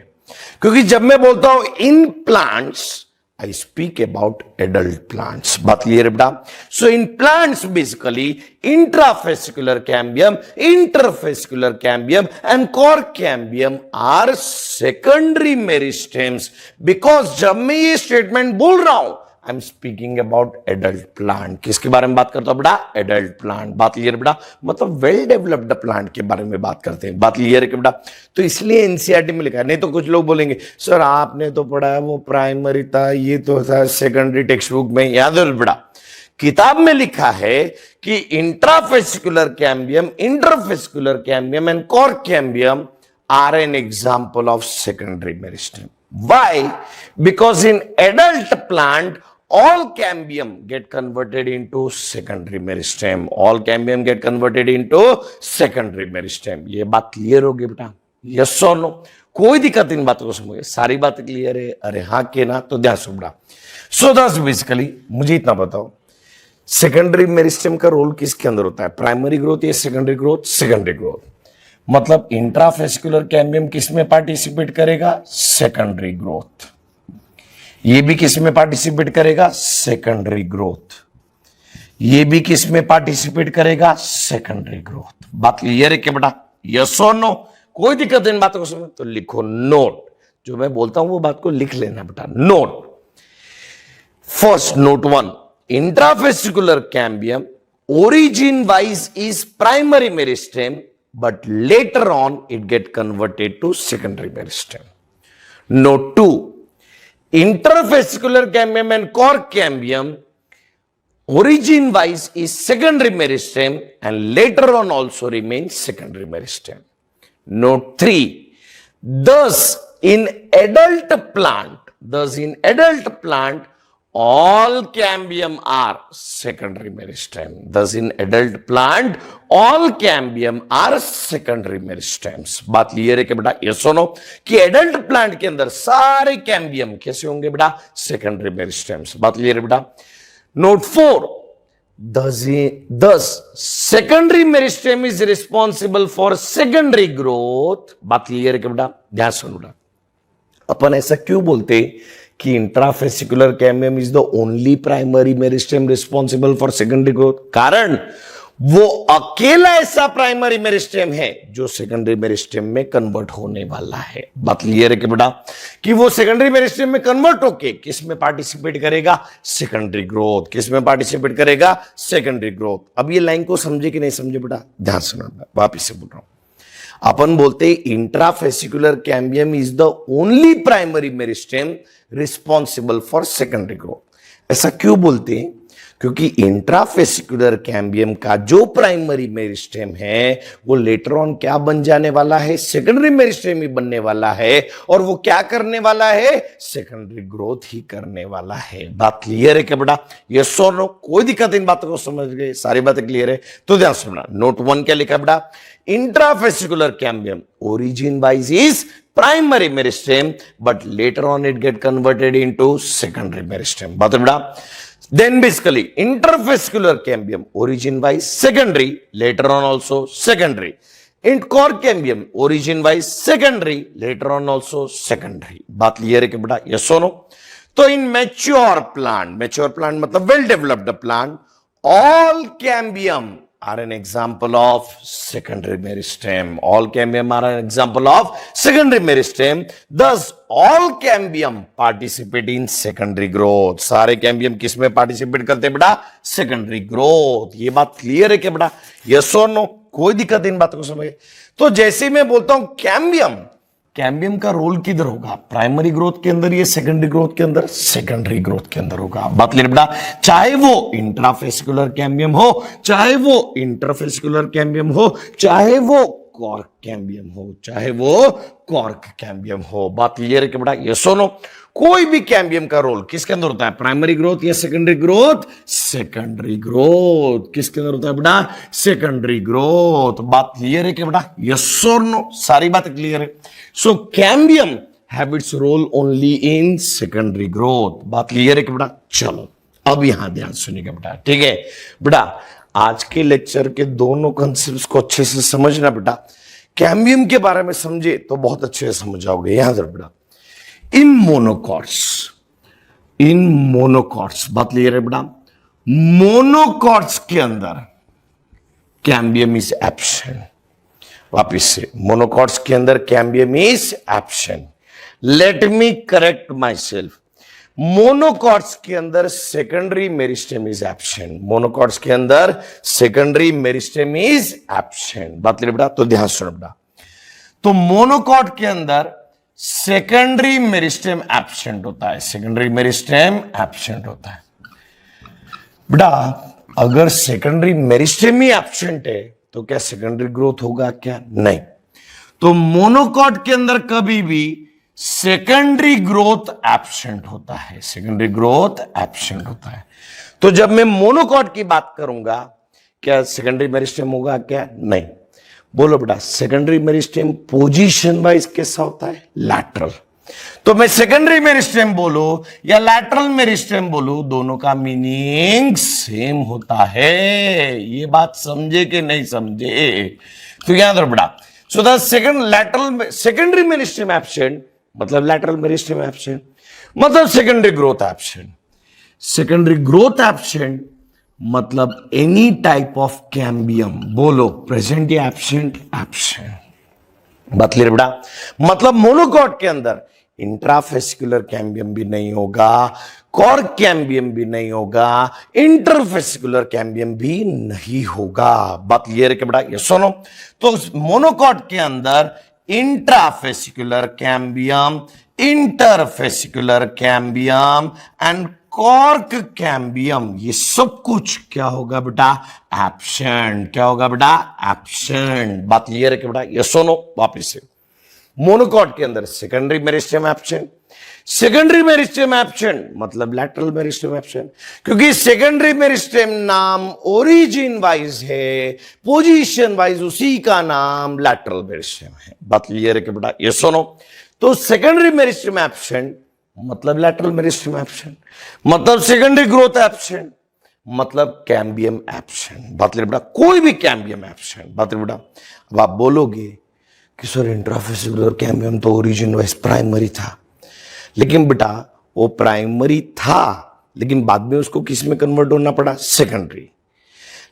क्योंकि जब मैं बोलता हूं in plants I speak about adult plants. बात क्लियर है बेटा? So in plants basically intrafascicular cambium, interfascicular cambium and cork cambium are secondary meristems, because जब मैं ये स्टेटमेंट बोल रहा हूं I am speaking about adult plant. किसके बारे में बात करता हूं बेटा? Adult plant. बात क्लियर बेटा? मतलब वेल डेवलप्ड प्लांट के बारे में बात करते हैं। बात क्लियर है कि बेटा? तो इसलिए एनसीईआरटी में लिखा है, नहीं तो कुछ लोग बोलेंगे सर आपने तो पढ़ा है वो प्राइमरी था, ये तो था सेकेंडरी टेक्स्ट बुक में। याद है बेटा, किताब में लिखा है कि intrafascicular cambium, interfascicular cambium and cork cambium are an example of secondary meristem. Why? Because in adult plant all cambium get converted into secondary meristem, all cambium get converted into secondary meristem। ये बात clear होगी बेटा? Yes और no? कोई दिक्कत इन बातों को समझिए, सारी बातें क्लियर है? अरे हाँ के ना? तो ध्यान से बेटा, सो दस बेसिकली मुझे इतना बताओ, सेकेंडरी मेरिस्टेम का रोल किसके अंदर होता है? प्राइमरी ग्रोथ या सेकेंडरी ग्रोथ? Secondary growth. मतलब इंट्राफेसिकुलर कैम्बियम किस में पार्टिसिपेट करेगा? Secondary growth. ये भी किस में पार्टिसिपेट करेगा? Secondary growth. ये भी किस में पार्टिसिपेट करेगा? Secondary growth. बात क्लियर है क्या बेटा? यस और नो? कोई दिक्कत इन बातों को समझ तो लिखो नोट, जो मैं बोलता हूं वो बात को लिख लेना बेटा। Node first, note 1, intrafascicular cambium origin wise is primary meristem but later on it get converted to secondary meristem। Note 2, intervesicular cambium and core cambium origin wise is secondary meristem and later on also remains secondary meristem। Note 3, thus in adult plant all cambium are secondary meristem। Thus in adult plant all cambium are secondary meristems। बात clear है कि बेटा? Yes और no? कि adult plant के अंदर सारे cambium कैसे होंगे बेटा? Secondary meristems. बात क्लियर है बेटा? Note 4, thus secondary meristem is responsible for secondary growth। बात क्लियर है कि बेटा? ध्यान सुनो बेटा, अपन ऐसा क्यों बोलते कि intrafascicular cambium is the only primary meristem responsible for secondary growth? कारण वो अकेला ऐसा प्राइमरी मेरिस्टेम है जो सेकेंडरी मेरिस्टेम में कन्वर्ट होने वाला है। बात क्लियर है कि बेटा? कि वो सेकेंडरी मेरिस्टेम में कन्वर्ट होके किस में पार्टिसिपेट करेगा? Secondary growth. किस में पार्टिसिपेट करेगा? Secondary growth. अब ये लाइन को समझे कि नहीं समझे बेटा? ध्यान सुनना, वापिस से बोल रहा हूं। अपन बोलते intrafascicular cambium is the only primary meristem responsible for secondary growth. ऐसा क्यों बोलते हैं? क्योंकि इंट्राफेसिकुलर कैम्बियम का जो प्राइमरी मेरिस्टेम है वो लेटर ऑन क्या बन जाने वाला है? सेकेंडरी मेरिस्टेम ही बनने वाला है। और वो क्या करने वाला है? सेकेंडरी ग्रोथ ही करने वाला है। बात क्लियर है क्या बेटा? यस और नो? कोई दिक्कत इन बातों को समझ गए? सारी बातें क्लियर है? तो ध्यान सुनना। नोट 1 क्या लिखा बेटा? Intrafascicular cambium origin wise is primary meristem but later on it get converted into secondary meristem। बात है बेटा? Then basically intervesicular cambium origin wise secondary, later on also secondary। In core cambium origin wise secondary, later on also secondary। बात clear है कि बेटा? Yes और no? तो in mature plant मतलब well developed plant, all cambium are an example of secondary meristem. All cambium are an example of secondary meristem. Thus, all cambium participate in secondary growth. सारे cambium किस में participate करते हैं बेटा? Secondary growth. ये बात clear है क्या बेटा? Yes or no? कोई दिक्कत इन बात को समझ? तो जैसे मैं बोलता हूं कैम्बियम का रोल किधर होगा? प्राइमरी ग्रोथ के अंदर, ये सेकेंडरी ग्रोथ के अंदर, सेकेंडरी ग्रोथ के अंदर होगा। बात क्लियर बेटा? चाहे वो इंट्राफेसिकुलर कैम्बियम हो, चाहे वो इंटरफेसिकुलर कैम्बियम हो, चाहे वो कॉर्क कैम्बियम हो, चाहे वो कॉर्क कैम्बियम हो। बात क्लियर है कि बेटा? ये सुनो, कोई भी कैम्बियम का रोल किसके अंदर होता है? प्राइमरी ग्रोथ या सेकेंडरी ग्रोथ? Secondary growth. किसके अंदर होता है बेटा? Secondary growth. बात क्लियर है कि बेटा? यस और नो? सारी बातें क्लियर है। So cambium have its role only in secondary growth. बात क्लियर है कि बेटा? चलो अब यहां ध्यान सुनिएगा बेटा, ठीक है बेटा? आज के लेक्चर के दोनों कंसेप्ट को अच्छे से समझना बेटा। कैम्बियम के बारे में समझे तो बहुत अच्छे से समझ जाओगे। यहां से बेटा, इन मोनोकॉट्स, बात क्लियर है बेटा? मोनोकॉट्स के अंदर कैम्बियम इज एब्सेंट। वापिस से, मोनोकॉट्स के अंदर cambium is absent. Let me correct my self. Monocots के अंदर secondary meristem is absent. Monocots के अंदर सेकेंडरी मेरिस्टेम इज एब्सेंट। बात क्लियर बेटा? तो ध्यान सुनो बेटा, तो मोनोकॉट के अंदर सेकेंडरी मेरिस्टेम एब्सेंट होता है। सेकेंडरी मेरिस्टेम एब्सेंट होता है बेटा। अगर सेकेंडरी मेरिस्टेम ही एब्सेंट है तो क्या सेकेंडरी ग्रोथ होगा? क्या नहीं। तो मोनोकॉट के अंदर कभी भी सेकेंडरी ग्रोथ एब्सेंट होता है। सेकेंडरी ग्रोथ एब्सेंट होता है। तो जब मैं मोनोकॉट की बात करूंगा, क्या सेकेंडरी मेरिस्टेम होगा? क्या नहीं। बोलो बेटा, सेकेंडरी मेरिस्टेम पोजीशन वाइज कैसा होता है? लैटरल। तो मैं सेकेंडरी मेरिस्टेम बोलो या लैटरल मेरिस्टेम बोलो, दोनों का मीनिंग सेम होता है। ये बात समझे कि नहीं समझे? तो याद रखो बेटा, so the secondary meristem absent मतलब लैटरल मेरिस्टेम एब्सेंट, मतलब secondary growth absent. Secondary growth absent मतलब एनी टाइप ऑफ कैम्बियम, बोलो प्रेजेंट या एब्सेंट? एब्सेंट। बात क्लियर बेटा? मतलब मोनोकॉट के अंदर इंट्राफेसिकुलर कैम्बियम भी नहीं होगा, कॉर्क कैम्बियम भी नहीं होगा, इंटरफेसिकुलर कैम्बियम भी नहीं होगा। बात क्लियर है कि बेटा? ये सुनो, तो मोनोकॉट के अंदर intrafascicular cambium, interfascicular cambium and cork cambium, ये सब कुछ क्या होगा बेटा? एब्सेंट। क्या होगा बेटा? एब्सेंट। बात क्लियर है कि बेटा? ये सुनो वापिस से, मोनोकॉट के अंदर secondary meristem absent. Secondary meristem absent मतलब लैटरल मेरिस्टेम एब्सेंट, क्योंकि सेकेंडरी मेरिस्टेम नाम ओरिजिन वाइज है, पोजीशन वाइज उसी का नाम लैटरल मेरिस्टेम है। बात क्लियर है कि बेटा? ये सुनो, तो सेकेंडरी मेरिस्टेम एब्सेंट मतलब लैटरल मेरिस्टेम एब्सेंट, मतलब सेकेंडरी ग्रोथ एब्सेंट, मतलब कैम्बियम एब्सेंट। बात क्लियर बेटा? कोई भी कैम्बियम एब्सेंट। बात क्लियर बेटा? अब आप बोलोगे कि सर इंट्राफेसिकुलर कैम्बियम तो ओरिजिन वाइज प्राइमरी था, लेकिन बेटा वो प्राइमरी था, लेकिन बाद में उसको किस में कन्वर्ट होना पड़ा? सेकेंडरी।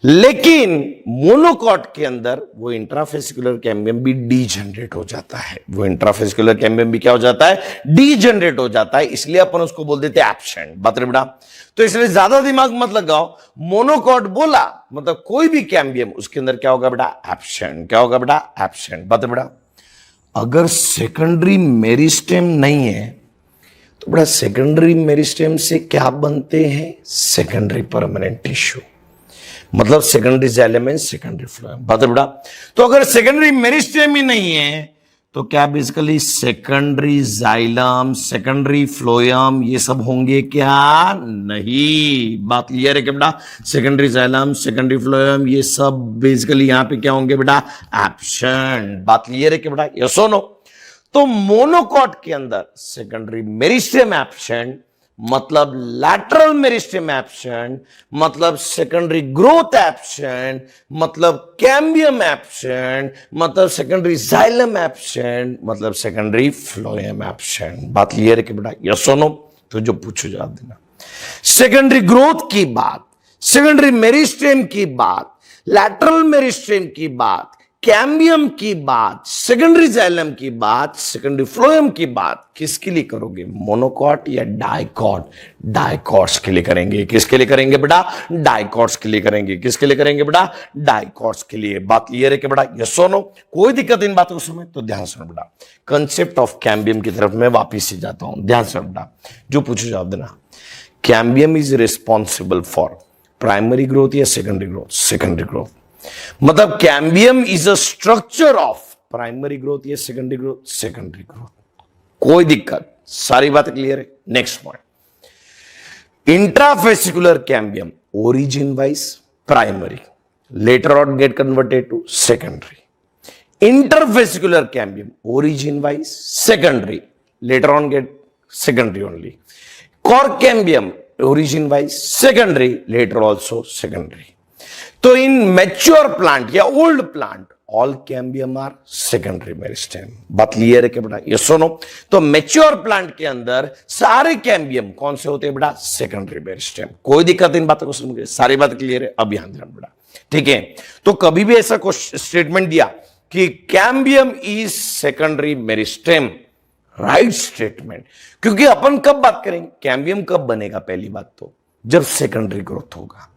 लेकिन मोनोकॉट के अंदर वो इंट्राफेसिकुलर कैम्बियम भी डीजनरेट हो जाता है। वो इंट्राफेसिकुलर कैम्बियम भी क्या हो जाता है? डीजनरेट हो जाता है, इसलिए अपन उसको बोल देते हैं एब्सेंट। बात बेटा? तो इसलिए ज्यादा दिमाग मत लगाओ, मोनोकॉट बोला मतलब कोई भी कैम्बियम, उसके अंदर क्या होगा बेटा? एब्सेंट। क्या होगा बेटा? एब्सेंट। बात बेटा? अगर सेकेंडरी मेरिस्टेम नहीं है तो बेटा सेकेंडरी मेरिस्टेम से क्या बनते हैं? सेकेंडरी परमानेंट टिश्यू, मतलब secondary xylem and secondary phloem. बात बेटा? तो अगर सेकेंडरी मेरिस्टेम ही नहीं है तो क्या basically secondary xylem, secondary phloem ये सब होंगे क्या? नहीं। बात क्लियर है क्या बेटा? सेकेंडरी जाइलम, सेकेंडरी फ्लोएम ये सब बेसिकली यहां पे क्या होंगे बेटा? एब्सेंट। बात क्लियर है क्या बेटा? यस और नो? तो मोनोकॉट के अंदर सेकेंडरी मेरिस्टेम एब्सेंट मतलब लैटरल मेरिस्टेम एब्सेंट, मतलब सेकेंडरी ग्रोथ एब्सेंट, मतलब कैम्बियम एब्सेंट, मतलब सेकेंडरी जाइलम एब्सेंट, मतलब सेकेंडरी फ्लोएम एब्सेंट। बात क्लियर है कि बेटा? यस और नो? तो जो पूछो जवाब देना। सेकेंडरी ग्रोथ की बात, सेकेंडरी मेरिस्टेम की बात, लैटरल मेरिस्टेम की बात, कैम्बियम की बात, सेकेंडरी जाइलम की बात, सेकेंडरी फ्लोएम की बात किसके लिए करोगे? मोनोकॉट या डाइकॉट? डाइकॉट्स के लिए करेंगे। किसके लिए करेंगे बेटा? डाइकॉट्स के लिए करेंगे। किसके लिए करेंगे बेटा? डाइकॉट्स के लिए। बात क्लियर है कि बेटा? यस और नो? कोई दिक्कत इन बातों समय तो ध्यान सुनो बेटा। कंसेप्ट ऑफ कैम्बियम की तरफ मैं वापिस से जाता हूं, ध्यान सुनो बेटा। जो पूछो जवाब देना। Cambium is responsible for primary growth या सेकेंडरी ग्रोथ? Secondary growth. मतलब cambium is a structure of primary growth या सेकेंडरी ग्रोथ? Secondary growth. कोई दिक्कत? सारी बात क्लियर है? Next point. Intrafascicular cambium origin wise primary, later on get converted to secondary. Interfascicular cambium origin wise secondary, later on get secondary only. Cork cambium origin wise secondary, later also secondary. तो in mature plant या old plant all cambium are secondary meristem। बात clear है क्या बेटा? ये सुनो, तो mature plant के अंदर सारे कैम्बियम कौन से होते हैं बेटा? secondary meristem। कोई दिक्कत इन बातों को समझे? सारी बात क्लियर है? अब ध्यान देना बेटा, ठीक है? तो कभी भी ऐसा स्टेटमेंट दिया कि cambium is secondary meristem, right statement. क्योंकि अपन कब बात करेंगे? कैम्बियम कब बनेगा? पहली बात तो जब सेकेंडरी ग्रोथ होगा।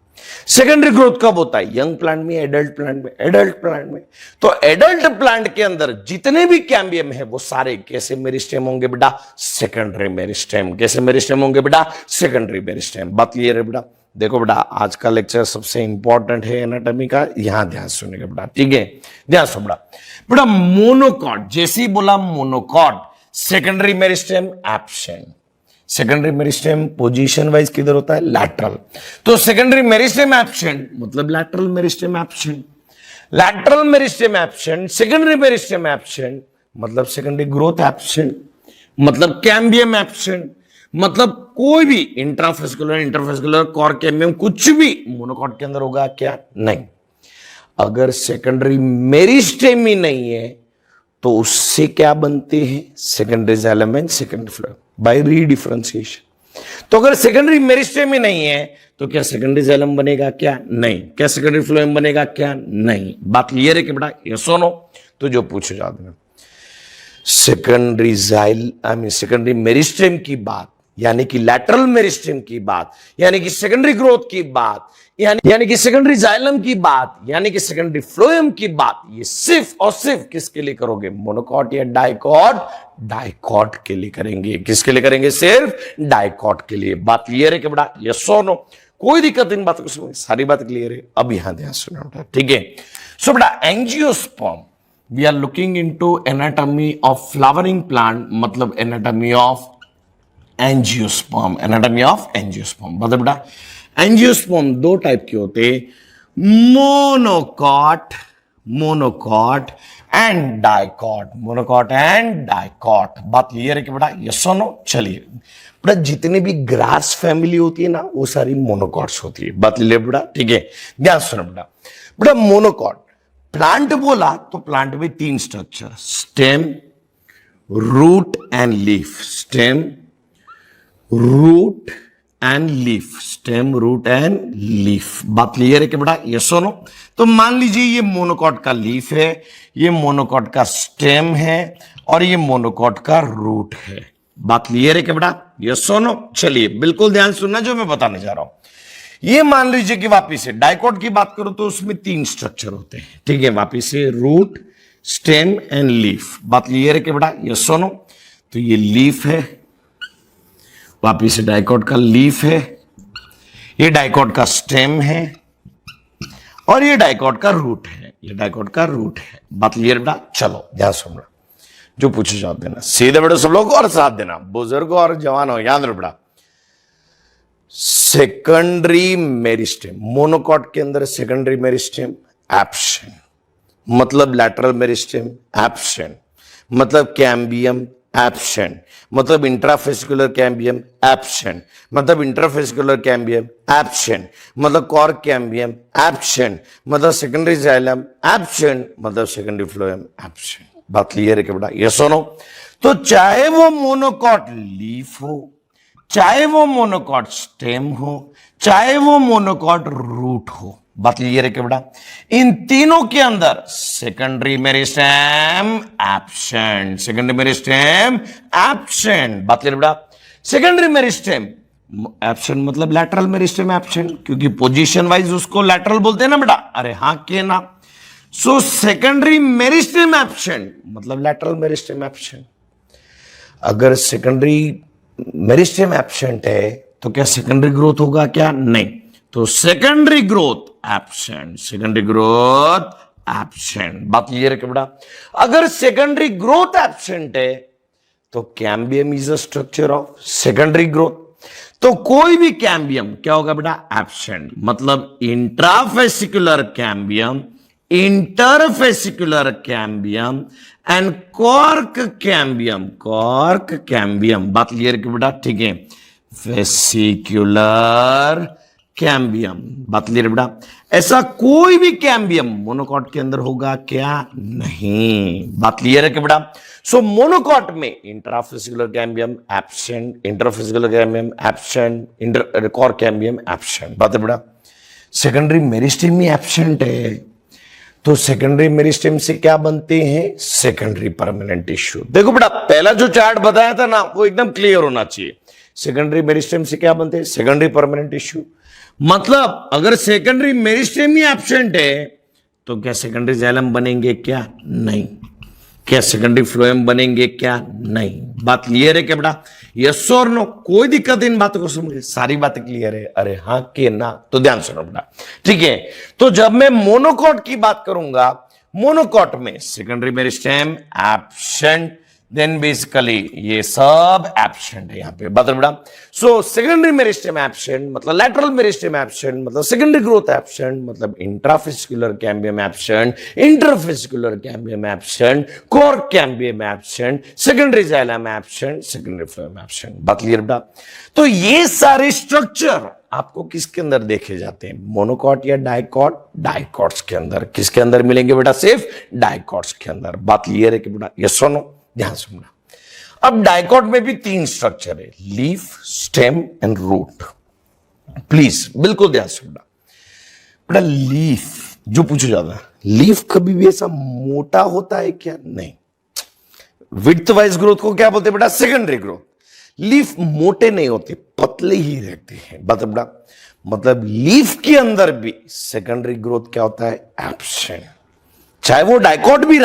सेकेंडरी ग्रोथ कब होता है? यंग प्लांट में, एडल्ट प्लांट में? एडल्ट प्लांट में। तो एडल्ट प्लांट के अंदर जितने भी कैम्बियम है वो सारे कैसे मेरिस्टेम होंगे बेटा? Secondary meristem. कैसे मेरिस्टेम होंगे बेटा? Secondary meristem. बात क्लियर है बेटा? देखो बेटा, आज का लेक्चर सबसे इंपॉर्टेंट है एनाटॉमी का, यहां ध्यान सुनेगा बेटा, ठीक है? ध्यान सुनो बेटा। मोनोकॉट, जैसे ही बोला monocot, secondary meristem absent. Secondary meristem position wise किधर होता है? लैटरल। तो सेकेंडरी मेरिस्टेम एब्सेंट मतलब lateral meristem absent. Lateral meristem absent, secondary meristem absent मतलब सेकेंडरी ग्रोथ एब्सेंट, मतलब कैम्बियम एब्सेंट, मतलब कोई भी इंट्राफेसिकुलर, इंटरफेसिकुलर, कॉर्क कैम्बियम कुछ भी मोनोकॉट के अंदर होगा क्या? नहीं। अगर सेकेंडरी मेरिस्टेम ही नहीं है तो उससे क्या बनते हैं? Secondary xylem and secondary phloem by redifferentiation. तो अगर सेकेंडरी मेरिस्टेम ही नहीं है तो क्या सेकेंडरी जाइलम बनेगा क्या? नहीं। क्या सेकेंडरी फ्लोएम बनेगा क्या? नहीं। बात क्लियर है कि बेटा? यस और नो? तो जो पूछो जवाब देना। सेकेंडरी सेकेंडरी मेरिस्टेम की बात, यानी कि लैटरल मेरिस्टेम की बात, यानी कि सेकेंडरी ग्रोथ की बात, यानी कि सेकेंडरी जाइलम की बात, यानी कि सेकेंडरी फ्लोएम की बात, ये सिर्फ और सिर्फ किसके लिए करोगे? मोनोकॉट या डाइकॉट? डाइकॉट के लिए करेंगे। किसके लिए करेंगे? सिर्फ डाइकॉट के लिए। बात क्लियर है कि बेटा? यस और नो? कोई दिक्कत इन बातों को समझ? सारी बात क्लियर है? अब यहां ध्यान सुनो बेटा, ठीक है? सो बेटा, angiosperm we are looking into anatomy of flowering plant, मतलब anatomy of angiosperm. Anatomy of angiosperm मतलब बेटा, एंजियोस्पर्म दो टाइप के होते हैं, monocot, monocot and dicot. Monocot and dicot. बात क्लियर है कि बेटा? यस और नो? चलिए बेटा, जितने भी ग्रास फैमिली होती है ना वो सारी मोनोकॉट्स होती है। बात क्लियर बेटा? ठीक है, ध्यान सुनो बेटा। बेटा मोनोकॉट प्लांट बोला तो प्लांट में तीन structure, stem, root and leaf. Stem, root and leaf. Stem, root and leaf. बात क्लियर है कि बेटा? यस और नो? तो मान लीजिए ये मोनोकॉट का लीफ है, ये मोनोकॉट का स्टेम है और ये मोनोकॉट का रूट है। बात क्लियर है कि बेटा? यस और नो? चलिए बिल्कुल ध्यान सुनना जो मैं बताने जा रहा हूं। ये मान लीजिए कि वापिस से डाइकॉट की बात करो तो उसमें तीन स्ट्रक्चर होते हैं, ठीक है? वापिस से रूट, स्टेम एंड लीफ। बात क्लियर है कि बेटा? यस और नो? तो ये लीफ है, वापिस से डाइकॉट का लीफ है, ये डाइकॉट का स्टेम है और ये डाइकॉट का रूट है। ये डाइकॉट का रूट है। बात क्लियर बेटा? चलो ध्यान सुनना, जो पूछो जवाब देना। सीधे बेटा सब लोग और साथ देना, बुजुर्ग और जवान हो, याद रखो बेटा। सेकेंडरी मेरिस्टेम, मोनोकॉट के अंदर सेकेंडरी मेरिस्टेम एब्सेंट, मतलब लैटरल मेरिस्टेम एब्सेंट, मतलब कैम्बियम एब्सेंट, मतलब इंट्राफेसिकुलर कैम्बियम एब्सेंट, मतलब इंटरफेसिकुलर कैम्बियम एब्सेंट, मतलब कॉर्क कैम्बियम एब्सेंट, मतलब सेकेंडरी जाइलम एब्सेंट, मतलब सेकेंडरी फ्लोएम एब्सेंट। बात क्लियर है कि बेटा? यस और नो? तो चाहे वो मोनोकॉट लीफ हो, चाहे वो मोनोकॉट स्टेम हो, चाहे वो मोनोकॉट रूट हो। बात क्लियर है क्या बेटा? इन तीनों के अंदर secondary meristem absent, secondary meristem absent. बात क्लियर बेटा? सेकेंडरी मेरिस्टेम एब्सेंट मतलब लैटरल मेरिस्टेम एब्सेंट, क्योंकि पोजीशन वाइज उसको लैटरल बोलते हैं ना बेटा। अरे हाँ के ना। सो सेकेंडरी मेरिस्टेम एब्सेंट मतलब लैटरल मेरिस्टेम एब्सेंट। अगर सेकेंडरी मेरिस्टेम एब्सेंट है तो क्या सेकेंडरी ग्रोथ होगा क्या? नहीं। तो secondary growth absent, secondary growth absent. बात क्लियर है क्या बेटा? अगर सेकेंडरी ग्रोथ एब्सेंट है तो cambium is a structure of secondary growth. तो कोई भी कैम्बियम क्या होगा बेटा? एब्सेंट। मतलब intrafascicular cambium, interfascicular cambium and cork cambium, cork cambium. बात क्लियर है बेटा? ठीक है। वेसिकुलर कैम्बियम, बात क्लियर बेटा? ऐसा कोई भी कैम्बियम मोनोकॉट के अंदर होगा क्या? नहीं। बात क्लियर है क्या बेटा? सो मोनोकॉट में intrafascicular cambium absent, interfascicular cambium absent, cork cambium absent. बात है बेटा? सेकेंडरी मेरिस्टेम ही एब्सेंट है तो सेकेंडरी मेरिस्टेम से क्या बनते हैं? Secondary permanent tissue. देखो बेटा, पहला जो चार्ट बताया था ना वो एकदम क्लियर होना चाहिए। सेकेंडरी मेरिस्टेम से क्या बनते हैं? Secondary permanent tissue. मतलब अगर सेकेंडरी मेरिस्टेम ही एब्सेंट है तो क्या सेकेंडरी जाइलम बनेंगे क्या? नहीं। क्या सेकेंडरी फ्लोएम बनेंगे क्या? नहीं। बात क्लियर है क्या बेटा? यस और नो? कोई दिक्कत इन बातों को समझे? सारी बातें क्लियर है? अरे हाँ के ना? तो ध्यान सुनो बेटा, ठीक है। तो जब मैं मोनोकॉट की बात करूंगा, मोनोकॉट में secondary meristem absent, then basically ये सब एब्सेंट है यहां पे। बता बेटा? सो सेकेंडरी मेरिस्टेम एब्सेंट मतलब लैटरल मेरिस्टेम एब्सेंट मतलब सेकेंडरी ग्रोथ एब्सेंट मतलब intrafascicular cambium absent, interfascicular cambium absent, cork cambium absent, secondary xylem absent, secondary phloem absent. बात क्लियर बेटा? तो ये सारे स्ट्रक्चर आपको किसके अंदर देखे जाते हैं? मोनोकॉट या डाइकॉट? डाइकॉट्स के अंदर। किसके अंदर मिलेंगे बेटा? सिर्फ डाइकॉट्स के अंदर। बात क्लियर है कि बेटा? यस और नो? ध्यान सुनना। अब डाइकॉट में भी तीन स्ट्रक्चर है, leaf, stem and root. Please बिल्कुल ध्यान सुनना बेटा। लीफ जो पूछा जाता है, लीफ कभी भी ऐसा मोटा होता है क्या? नहीं। विड्थ वाइज ग्रोथ को क्या बोलते हैं बेटा? Secondary growth. लीफ मोटे नहीं होते, पतले ही रहते हैं। बता बेटा? मतलब लीफ के अंदर भी सेकेंडरी ग्रोथ क्या होता है? एब्सेंट। चाहे वो डाइकॉट भी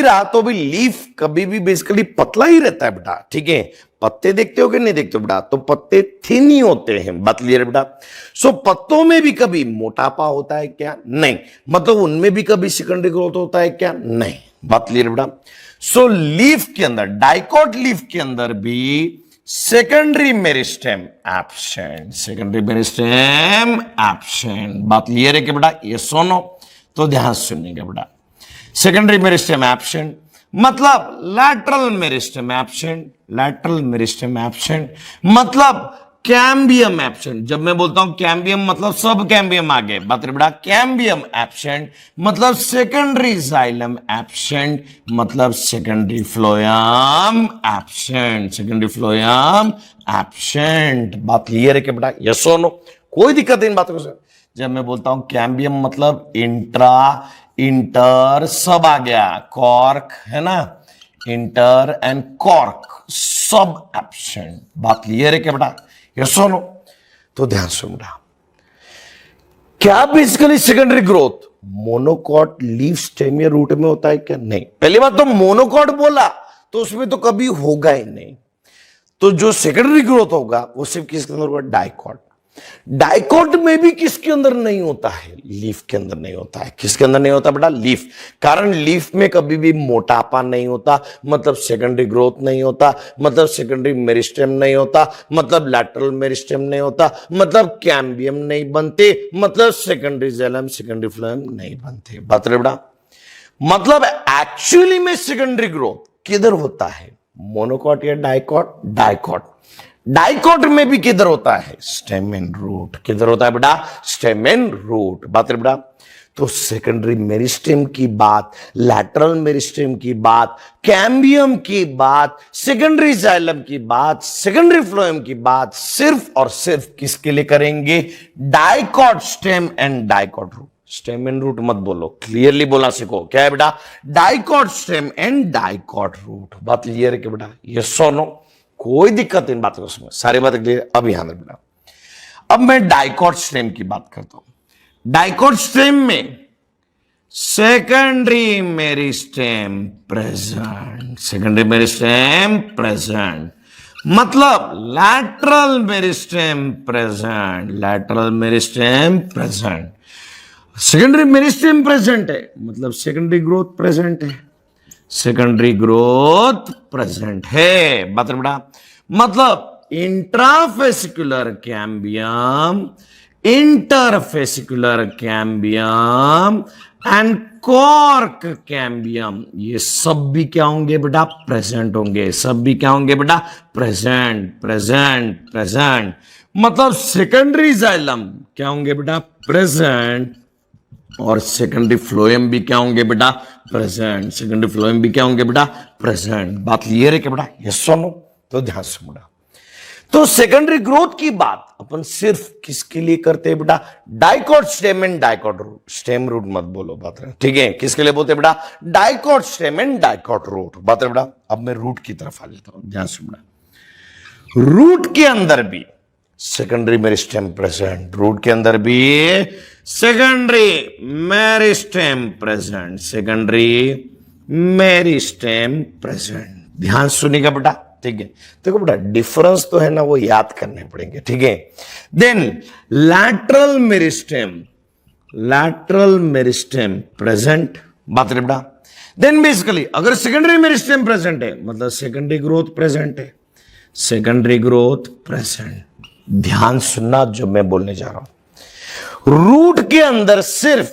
रहा तो भी लीफ कभी भी बेसिकली पतला ही रहता है बेटा। ठीक है। पत्ते देखते हो कि नहीं देखते हो बेटा? तो पत्ते थिन ही होते हैं। बात क्लियर है बेटा? सो पत्तों में भी कभी मोटापा होता है क्या? नहीं। मतलब उनमें भी कभी सेकेंडरी ग्रोथ होता है क्या? नहीं। बात क्लियर है बेटा? सो लीफ के अंदर, डाइकॉट लीफ के अंदर भी secondary meristem absent, secondary meristem absent. बात क्लियर है कि बेटा? ये सुनो तो ध्यान सुनिएगा बेटा। सेकेंडरी मेरिस्टेम एब्सेंट मतलब lateral meristem absent, lateral meristem absent मतलब कैम्बियम एब्सेंट। जब मैं बोलता हूं कैम्बियम मतलब सब कैम्बियम आ गए। बात बेटा? कैम्बियम एब्सेंट मतलब सेकेंडरी जाइलम एब्सेंट मतलब secondary phloem absent, secondary phloem absent. बात क्लियर है क्या बेटा? यस और नो? कोई दिक्कत इन बातों को? जब मैं बोलता हूं कैम्बियम मतलब इंट्रा, इंटर सब आ गया, कॉर्क है ना, इंटर एंड कॉर्क सब एब्सेंट। बात क्लियर है क्या बेटा? यस और नो? तो ध्यान सुनना। क्या basically secondary growth monocot, leaf, stem या रूट में होता है क्या? नहीं। पहली बात तो मोनोकॉट बोला तो उसमें तो कभी होगा ही नहीं। तो जो सेकेंडरी ग्रोथ होगा वो सिर्फ किसके अंदर होगा? डाइकॉट। डाइकॉट में भी किसके अंदर नहीं होता है? लीफ के अंदर नहीं होता है। किसके अंदर नहीं होता बेटा? लीफ। कारण लीफ में कभी भी मोटापा नहीं होता, मतलब सेकेंडरी ग्रोथ नहीं होता, मतलब सेकेंडरी मेरिस्टेम नहीं होता, मतलब लैटरल मेरिस्टेम नहीं होता, मतलब कैम्बियम नहीं बनते, मतलब सेकेंडरी जाइलम, सेकेंडरी फ्लोएम नहीं बनते। बात रहे बेटा? मतलब एक्चुअली में सेकेंडरी ग्रोथ किधर होता है? मोनोकॉट या डाइकॉट? डाइकॉट। डाइकॉट में भी किधर होता है? Stem and root. किधर होता है बेटा? Stem and root. बात है बेटा? तो सेकेंडरी मेरिस्टेम की बात, लैटरल मेरिस्टेम की बात, कैम्बियम की बात, सेकेंडरी जाइलम की बात, सेकेंडरी फ्लोएम की बात सिर्फ और सिर्फ किसके लिए करेंगे? Dicot stem and dicot root. Stem and root मत बोलो, क्लियरली बोला सीखो। क्या है बेटा? Dicot stem and dicot root. बात क्लियर है कि बेटा? यस और नो? कोई दिक्कत इन बातों में, सारी बातें क्लियर। अब यहां बेटा, अब मैं डाइकॉट स्टेम की बात करता हूं। डाइकॉट स्टेम में secondary meristem present, secondary meristem present, मतलब lateral meristem present, lateral meristem present. Secondary meristem present है मतलब सेकेंडरी ग्रोथ प्रेजेंट है, सेकेंडरी ग्रोथ प्रेजेंट है। बात बेटा, मतलब intrafascicular cambium, interfascicular cambium and cork cambium, ये सब भी क्या होंगे बेटा? प्रेजेंट होंगे। सब भी क्या होंगे बेटा? Present, present, present. मतलब सेकेंडरी जाइलम क्या होंगे बेटा? प्रेजेंट। और सेकेंडरी फ्लोएम भी क्या होंगे बेटा? प्रेजेंट। सेकेंडरी फ्लोएम भी क्या होंगे बेटा? प्रेजेंट। बात क्लियर है क्या बेटा? यस और नो? तो ध्यान से बेटा, तो सेकेंडरी ग्रोथ की बात अपन सिर्फ किसके लिए करते हैं बेटा? Dicot stem and dicot root. Stem root मत बोलो, बात रहे, ठीक है? किसके लिए बोलते हैं बेटा? Dicot stem and dicot root. बात रहे बेटा, अब मैं रूट की तरफ आ लेता हूं, ध्यान से बेटा। रूट के अंदर भी सेकेंडरी मेरिस्टेम प्रेजेंट, रूट के अंदर भी secondary meristem present, secondary meristem present. ध्यान सुनिएगा बेटा, ठीक है? देखो बेटा, डिफरेंस तो है ना, वो याद करने पड़ेंगे, ठीक है? Then lateral meristem, lateral meristem present. बात रहे बेटा, देन बेसिकली अगर सेकेंडरी मेरिस्टेम प्रेजेंट है मतलब सेकेंडरी ग्रोथ प्रेजेंट है, सेकेंडरी ग्रोथ प्रेजेंट। ध्यान सुनना जो मैं बोलने जा रहा हूं। रूट के अंदर सिर्फ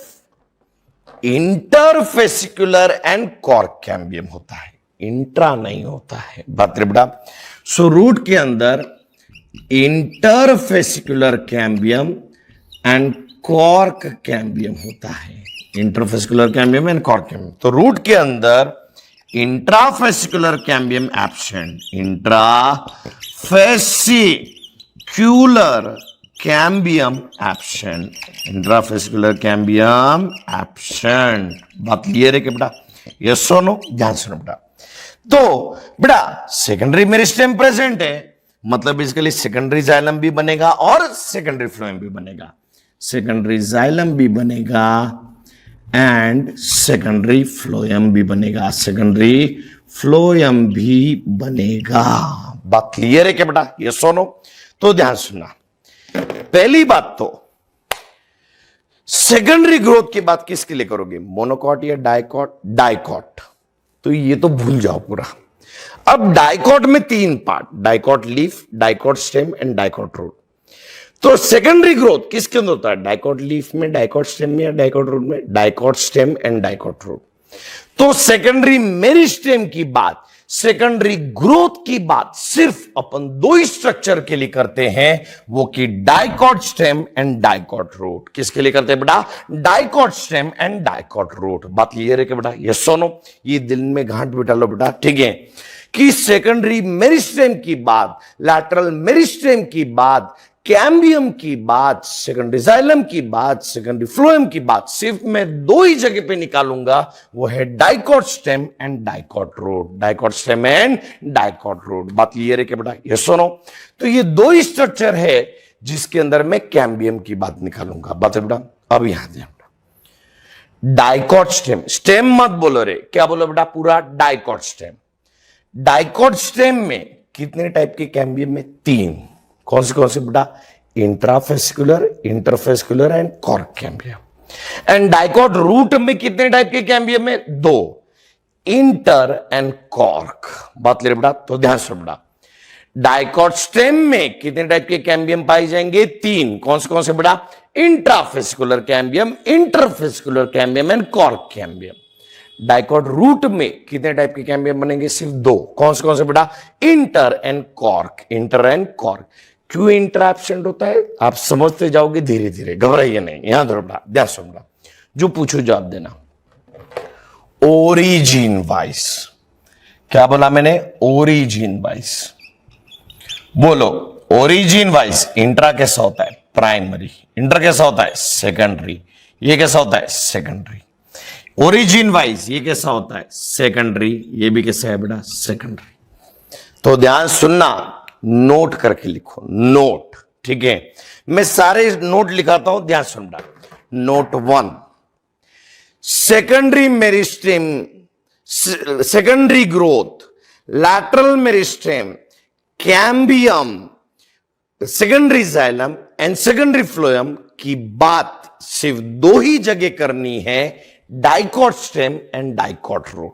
इंटरफेसिकुलर एंड कॉर्क कैम्बियम होता है, इंट्रा नहीं होता है। बात रे बेटा, सो रूट के अंदर interfascicular cambium and cork cambium होता है, interfascicular cambium and cork cambium. तो रूट के अंदर intrafascicular cambium absent, intrafascicular cambium absent, intrafascicular cambium absent. बात क्लियर है कि बेटा? यस और नो? ध्यान सुनो बेटा, तो बेटा सेकेंडरी मेरिस्टेम प्रेजेंट है मतलब बेसिकली सेकेंडरी जाइलम भी बनेगा और सेकेंडरी फ्लोएम भी बनेगा, सेकेंडरी जाइलम भी बनेगा एंड सेकेंडरी फ्लोएम भी बनेगा, सेकेंडरी फ्लोएम भी बनेगा। बात क्लियर है क्या बेटा? यस और नो? तो ध्यान सुनना, पहली बात तो सेकेंडरी ग्रोथ की बात किसके लिए करोगे? मोनोकॉट या डाइकॉट? डाइकॉट, तो ये तो भूल जाओ पूरा। अब डाइकॉट में तीन part, dicot leaf, dicot stem and dicot root. तो सेकेंडरी ग्रोथ किसके अंदर होता है? डाइकॉट लीफ में, डाइकॉट स्टेम में या डाइकॉट रूट में? Dicot stem and dicot root. तो सेकेंडरी मेरिस्टेम की बात, सेकेंडरी ग्रोथ की बात सिर्फ अपन दो ही स्ट्रक्चर के लिए करते हैं, वो कि dicot stem and dicot root. किसके लिए करते हैं बेटा? Dicot stem and dicot root. बात क्लियर है कि बेटा? यस और नो? ये दिल में गांठ बिठा लो बेटा, ठीक है? कि सेकेंडरी मेरिस्टेम की बात, लैटरल मेरिस्टेम की बात, कैम्बियम की बात, सेकेंडरी जाइलम की बात, सेकेंडरी फ्लोएम की बात सिर्फ मैं दो ही जगह पे निकालूंगा, वो है dicot stem and dicot root, dicot stem and dicot root. बात क्लियर है क्या बेटा? यस और नो? तो ये दो ही स्ट्रक्चर है जिसके अंदर मैं कैम्बियम की बात निकालूंगा। बात है बेटा? अब यहां ध्यान, डाइकॉट स्टेम, स्टेम मत बोलो रे, क्या बोलो बेटा? पूरा डाइकॉट स्टेम। डाइकॉट स्टेम में कितने टाइप के कैम्बियम में? तीन। कौन से बेटा? Intrafascicular, interfascicular and cork cambium. And dicot root में कितने टाइप के कैम्बियम में? दो, इंटर एंड कॉर्क। बात ले रहे बेटा? तो ध्यान से बेटा, डाइकॉट स्टेम में कितने टाइप के कैम्बियम पाए जाएंगे? तीन। कौन से बेटा? Intrafascicular cambium, interfascicular cambium and cork cambium. Dicot root में कितने टाइप के कैम्बियम बनेंगे? सिर्फ दो। कौन से बेटा? Inter and cork, inter and cork. क्यों इंटर एब्सेंट होता है आप समझते जाओगे धीरे धीरे, घबराइए नहीं, यहां धरो बेटा, ध्यान सुनो बेटा। जो पूछो जवाब देना। ओरिजिन वाइज, क्या बोला मैंने? Origin wise. बोलो, ओरिजिन वाइज इंट्रा कैसा होता है? प्राइमरी। इंटर कैसा होता है? सेकेंडरी। ये कैसा होता है? सेकेंडरी। ओरिजिन वाइज ये कैसा होता है? सेकेंडरी। ये भी कैसा है बेटा? सेकेंडरी। तो ध्यान सुनना, नोट करके लिखो, नोट, ठीक है? मैं सारे नोट लिखाता हूं, ध्यान सुनना। Note 1, secondary meristem, secondary growth, lateral meristem, cambium, secondary xylem and secondary phloem की बात सिर्फ दो ही जगह करनी है, dicot stem and dicot root.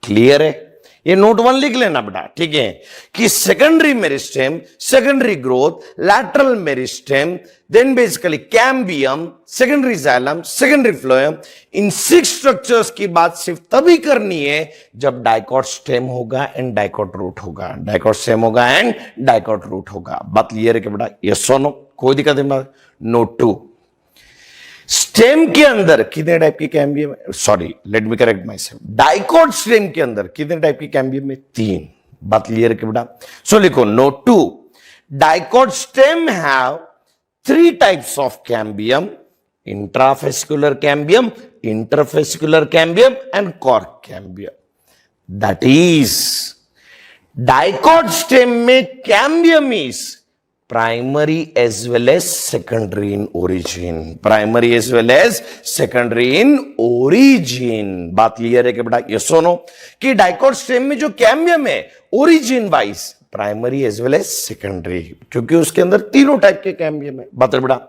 Clear है? ये नोट 1 लिख लेना बेटा, ठीक है? कि secondary meristem, secondary growth, lateral meristem, then basically cambium, secondary xylem, secondary phloem, इन 6 स्ट्रक्चर्स की बात सिर्फ तभी करनी है जब डाइकॉट स्टेम होगा एंड डाइकॉट रूट होगा। डाइकॉट स्टेम होगा एंड डाइकॉट रूट होगा। बात क्लियर है कि बेटा? यस और नो? कोई दिक्कत नहीं? नोट 2, स्टेम के अंदर कितने टाइप की कैम्बियम है? Sorry, let me correct my self. Dicot stem के अंदर कितने टाइप की कैम्बियम है? 3। बात क्लियर है कि बेटा? सो लिखो, note 2, dicot stem have 3 types of cambium: intrafascicular cambium, interfascicular cambium and cork cambium. That is, dicot stem में cambium is primary as well as secondary in origin, primary as well as secondary in origin। बात clear है कि बेटा? ये सुनो कि dicot stem में जो कैम्बियम है origin wise primary as well as secondary, क्योंकि उसके अंदर तीनों टाइप के कैम्बियम है। बात है बेटा?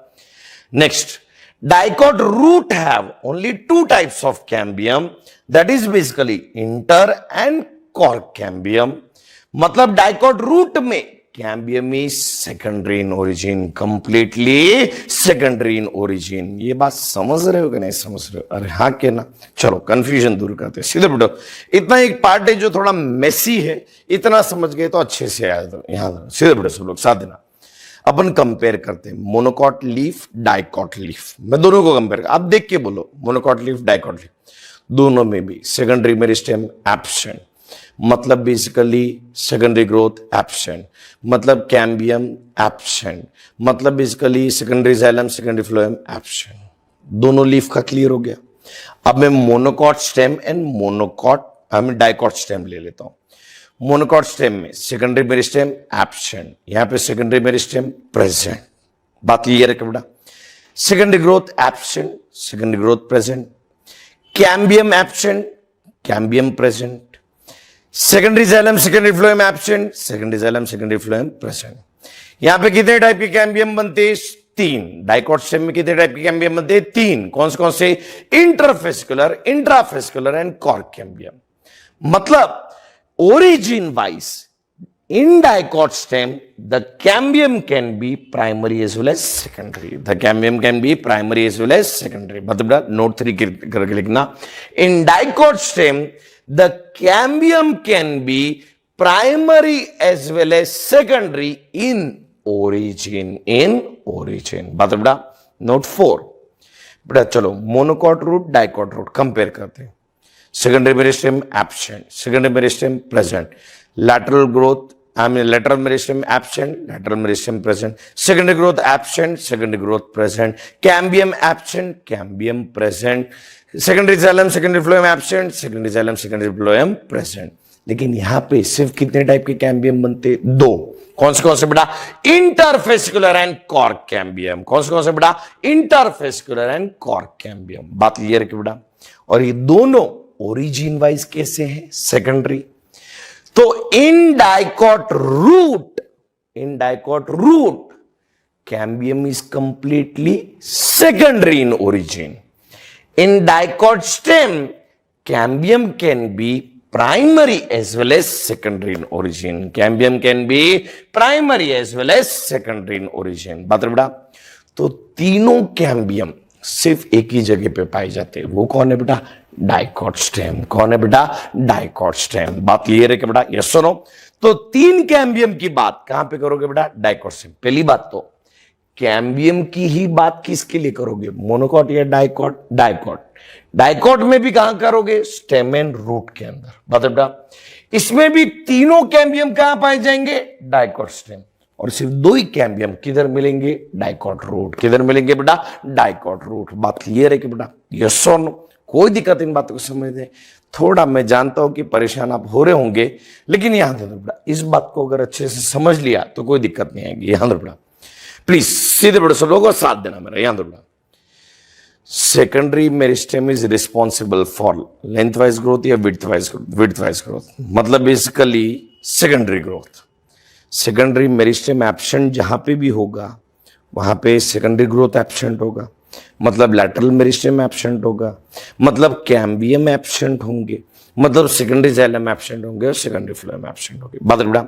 Next, dicot root have only 2 types of cambium, that is basically inter and cork cambium. मतलब डाइकॉट रूट में cambium is secondary in origin, completely secondary in origin. ये बात समझ रहे हो कि नहीं समझ रहे हो? अरे हाँ के ना? चलो कंफ्यूजन दूर करते हैं, सीधे बैठो। इतना एक पार्ट है जो थोड़ा मेसी है, इतना समझ गए तो अच्छे से आया। यहां सीधे बैठो सब लोग, साथ देना। अपन कंपेयर करते हैं मोनोकॉट लीफ, डाइकॉट लीफ। मैं दोनों को कंपेयर कर, आप देख के बोलो, मोनोकॉट लीफ, डाइकॉट लीफ, दोनों में भी सेकेंडरी मेरिस्टेम एब्सेंट, मतलब बेसिकली सेकेंडरी ग्रोथ एब्सेंट, मतलब कैम्बियम एब्सेंट, मतलब basically secondary xylem, secondary phloem absent. दोनों लीफ का क्लियर हो गया। अब मैं monocot stem and dicot stem ले लेता हूं। मोनोकॉट स्टेम में सेकेंडरी मेरिस्टेम एब्सेंट, यहां पे सेकेंडरी मेरिस्टेम प्रेजेंट। बात क्लियर है क्या बेटा? Secondary growth absent, secondary growth present, cambium absent, cambium present, secondary xylem, secondary phloem absent, secondary xylem, secondary phloem present. यहां पे कितने टाइप के कैम्बियम बनते हैं? 3। डाइकॉट स्टेम में कितने टाइप के कैम्बियम बनते हैं? 3। कौन से? इंटरफेस्कुलर, इंट्राफेस्कुलर एंड कॉर्क कैम्बियम। मतलब origin wise in dicot stem the cambium can be primary as well as secondary, the cambium can be primary as well as secondary। मतलब नोट 3 करके लिखना, in dicot stem the cambium can be primary as well as secondary in origin, in origin। मतलब note 4 बेटा। चलो monocot root, dicot root compare करते हैं। Secondary meristem absent, secondary meristem present, lateral growth lateral meristem absent, lateral meristem present, secondary growth absent, secondary growth present, cambium absent, cambium present, secondary xylem, secondary phloem absent, secondary xylem, secondary phloem present। लेकिन यहां पे सिर्फ कितने type के cambium बनते? 2। कौन से बेटा? इंटरफेस्कुलर एंड कॉर्क कैम्बियम। कौन से बेटा? इंटरफेस्कुलर एंड कॉर्क कैम्बियम। बात क्लियर है कि बेटा? और ये दोनों ओरिजिन वाइज कैसे हैं? सेकेंडरी। तो in dicot root cambium is completely secondary in origin. In dicot stem cambium can be primary as well as secondary in origin, cambium can be primary as well as secondary in origin। बात है बेटा? तो तीनों cambium सिर्फ एक ही जगह पे पाए जाते हैं, वो कौन है बेटा? Dicot stem. कौन है बेटा? Dicot stem. बात क्लियर है क्या बेटा? यस सुनो। तो 3 कैम्बियम की बात कहां पे करोगे बेटा? Dicot stem. पहली बात तो कैम्बियम की ही बात किसके लिए करोगे, मोनोकॉट या डाइकॉट, डाइकॉट। डाइकॉट में भी कहां करोगे, स्टेम एंड रूट के अंदर। बता बेटा, इसमें भी तीनों कैम्बियम कहां पाए जाएंगे, डाइकॉट स्टेम, और सिर्फ दो ही कैम्बियम किधर मिलेंगे, डाइकॉट रूट। किधर मिलेंगे बेटा, डाइकॉट रूट। बात क्लियर है कि बेटा, यस और नो, कोई दिक्कत इन बातों को समझने। थोड़ा मैं जानता हूं कि परेशान आप हो रहे होंगे, लेकिन यहां दे दो बेटा, इस बात को अगर अच्छे से समझ लिया तो कोई दिक्कत नहीं आएगी। यहां दो बेटा, प्लीज सीधे बेटा सब लोगों को साथ देना मेरा। यहां दो बेटा, secondary meristem is responsible for length wise growth या विड्थ वाइज ग्रोथ, मतलब basically secondary growth. Secondary meristem absent जहां पे भी होगा वहां पे सेकेंडरी ग्रोथ एब्सेंट होगा, मतलब लैटरल मेरिस्टेम एब्सेंट होगा, मतलब कैम्बियम एब्सेंट होंगे, मतलब सेकेंडरी जाइलम एब्सेंट होंगे और सेकेंडरी फ्लोएम एब्सेंट होंगे। बात बेटा,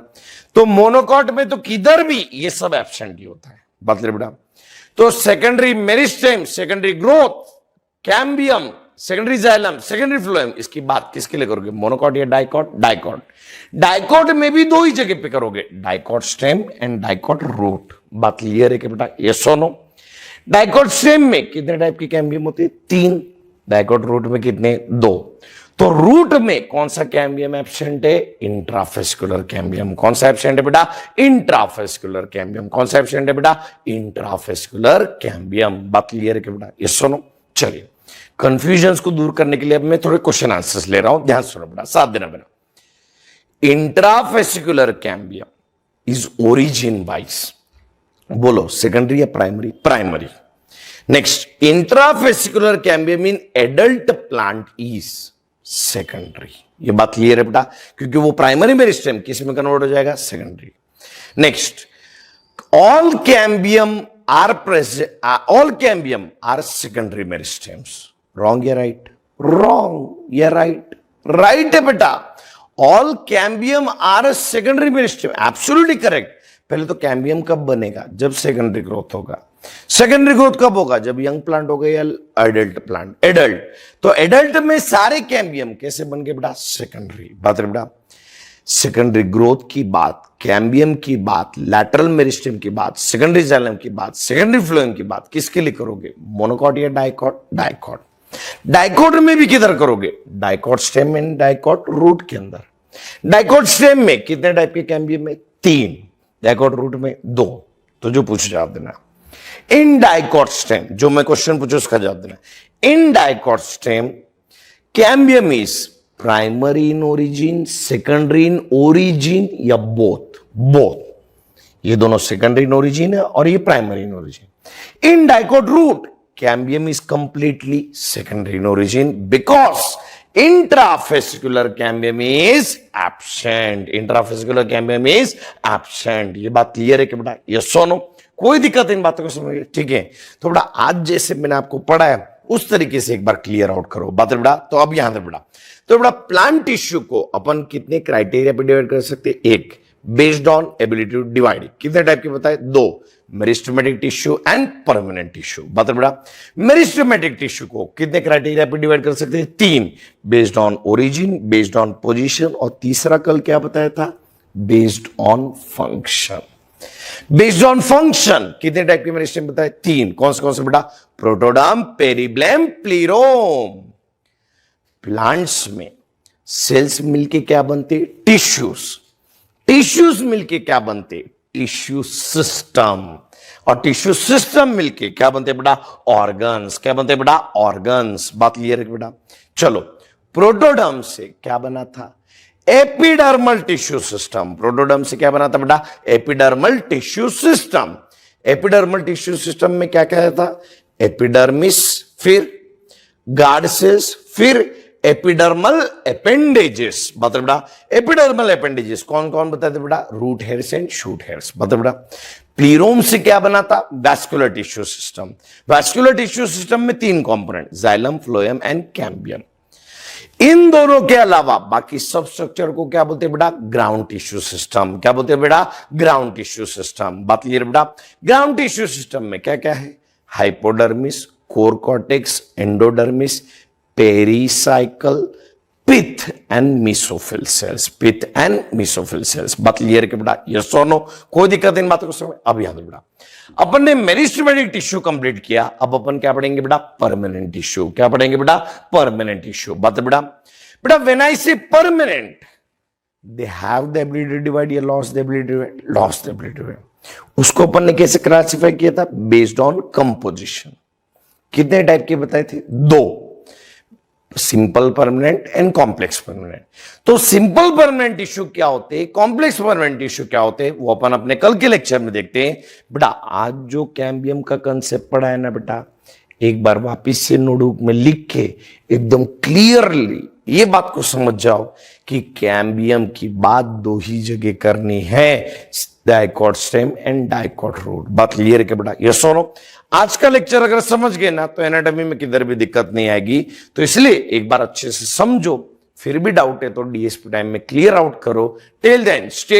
तो मोनोकॉट में तो किधर भी ये सब एब्सेंट ही होता है। बात बेटा, तो secondary meristem, secondary growth, cambium, secondary xylem, secondary phloem, इसकी बात किसके लिए करोगे, मोनोकॉट या डाइकॉट, डाइकॉट। डाइकॉट में भी दो ही जगह पे करोगे, dicot stem and dicot root. बात क्लियर है कि बेटा, यस और नो। डाइकॉट स्टेम में कितने टाइप की कैम्बियम होते हैं, 3। डाइकॉट रूट में कितने, 2। तो रूट में कौन सा कैम्बियम एब्सेंट है, इंट्राफेस्कुलर कैम्बियम। कौन सा एब्सेंट है बेटा, इंट्राफेस्कुलर कैम्बियम। कौन सा एब्सेंट है बेटा, इंट्राफेस्कुलर कैम्बियम। बात क्लियर है कि बेटा, यस और नो। चलिए, कंफ्यूजन को दूर करने के लिए अब मैं थोड़े क्वेश्चन आंसर्स ले रहा हूं, ध्यान सुनो बेटा, साथ देना बेटा। Intrafascicular cambium is origin wise, बोलो सेकेंडरी या primary, primary. Next, intrafascicular cambium in adult plant is secondary. ये बात क्लियर है बेटा, क्योंकि वो प्राइमरी मेरिस्टेम किस में कन्वर्ट हो जाएगा, secondary. Next, all cambium are present, all cambium are secondary meristems. Wrong या राइट, रॉन्ग या राइट, राइट है बेटा। All cambium are secondary meristem, absolutely correct. पहले तो कैम्बियम कब बनेगा, जब सेकेंडरी ग्रोथ होगा। सेकेंडरी ग्रोथ कब होगा, जब यंग प्लांट हो गया या एडल्ट प्लांट, एडल्ट। तो एडल्ट में सारे कैम्बियम कैसे बन गए बेटा, सेकेंडरी। बात है बेटा, सेकेंडरी ग्रोथ की बात, कैम्बियम की बात, लैटरल मेरिस्टेम की बात, सेकेंडरी जाइलम की बात, सेकेंडरी फ्लोएम की बात किसके लिए करोगे, मोनोकॉट या डाइकॉट, डाइकॉट। डाइकॉट में भी किधर करोगे, dicot stem and dicot root के अंदर। डाइकॉट स्टेम में कितने टाइप के कैम्बियम में, 3। डाइकॉट रूट में 2। तो जो पूछ जवाब देना, इन डाइकॉट स्टेम, जो मैं क्वेश्चन पूछू उसका जवाब देना। In dicot stem cambium is primary in origin, secondary in origin या बोथ, बोथ। ये दोनों सेकेंडरी इन ओरिजिन है और ये primary in origin. In dicot root cambium is completely secondary in origin because intrafascicular cambium is absent, intrafascicular cambium is absent. ये बात clear है कि बेटा, यस और नो, कोई दिक्कत इन बातों को समझिए, ठीक है। तो बेटा आज जैसे मैंने आपको पढ़ा है उस तरीके से एक बार क्लियर आउट करो। बात है बेटा, तो अब यहां से बेटा, तो बेटा प्लांट टिश्यू को अपन कितने क्राइटेरिया पे डिवाइड कर सकते हैं, एक, based on ability to divide. कितने टाइप के बताए, 2, meristematic tissue and permanent tissue. बता बेटा, मेरिस्टेमेटिक टिश्यू को कितने क्राइटेरिया पे डिवाइड कर सकते हैं, 3, based on origin, based on position, और तीसरा कल क्या बताया था, based on function. Based on function कितने टाइप के मेरिस्टेम बताए, 3। कौन से बेटा, प्रोटोडर्म, पेरिब्लम, प्लीरोम। प्लांट्स में सेल्स मिलके क्या बनते, टिश्यूज। टिश्यूज मिलके क्या बनते, टिश्यू सिस्टम। और टिश्यू सिस्टम मिलके क्या बनते बेटा, ऑर्गन्स। क्या बनते बेटा, ऑर्गन्स। बात क्लियर है बेटा। चलो, प्रोटोडर्म से क्या बना था, एपिडर्मल टिश्यू सिस्टम। प्रोटोडर्म से क्या बना था बेटा, epidermal tissue system. Epidermal tissue system में क्या क्या था, एपिडर्मिस, फिर गार्ड सेल्स, फिर एपिडर्मल अपेंडेजेस। बता बेटा, एपिडर्मल अपेंडेजेस कौन कौन बताते बेटा, root hairs and shoot hairs. बता बेटा, प्लीरोम से क्या बना था, vascular tissue system. Vascular tissue system में 3 component, xylem, phloem and cambium. इन दोनों के अलावा बाकी सब स्ट्रक्चर को क्या बोलते हैं बेटा, ग्राउंड टिश्यू सिस्टम। क्या बोलते हैं बेटा, ग्राउंड टिश्यू सिस्टम। बात क्लियर बेटा। ग्राउंड टिश्यू सिस्टम में क्या क्या है, hypodermis, core cortex, endodermis, pericycle, pith and mesophyll cells, pith and mesophyll cells. बात क्लियर है बेटा? यस और नो? कोई दिक्कत इन बातों को समझ? अब याद बेटा, अपन ने मेरिस्टेमेटिक टिश्यू कंप्लीट किया, अब अपन क्या पढ़ेंगे बेटा? Permanent tissue. क्या पढ़ेंगे बेटा? Permanent tissue. बात बेटा, बेटा when I say permanent, they have the ability to divide या lose the ability to divide? Lose the ability to divide. उसको अपन ने कैसे क्लासिफाई किया था? Based on composition. कितने टाइप के बताए थे? दो, simple permanent and complex permanent. तो सिंपल परमानेंट टिश्यू क्या होते हैं, कॉम्प्लेक्स परमानेंट टिश्यू क्या होते हैं, वो अपन अपने कल के लेक्चर में देखते हैं। बेटा आज जो कैम्बियम का कंसेप्ट पढ़ा है ना बेटा, एक बार वापिस से नोटबुक में लिख के एकदम क्लियरली ये बात को समझ जाओ कि कैम्बियम की बात दो ही जगह करनी है, dicot stem and dicot root. बात क्लियर है क्या बेटा? यस और नो? आज का लेक्चर अगर समझ गए ना तो एनाटॉमी में किधर भी दिक्कत नहीं आएगी। तो इसलिए एक बार अच्छे से समझो, फिर भी डाउट है तो डीएसपी टाइम में क्लियर आउट करो। Till then stay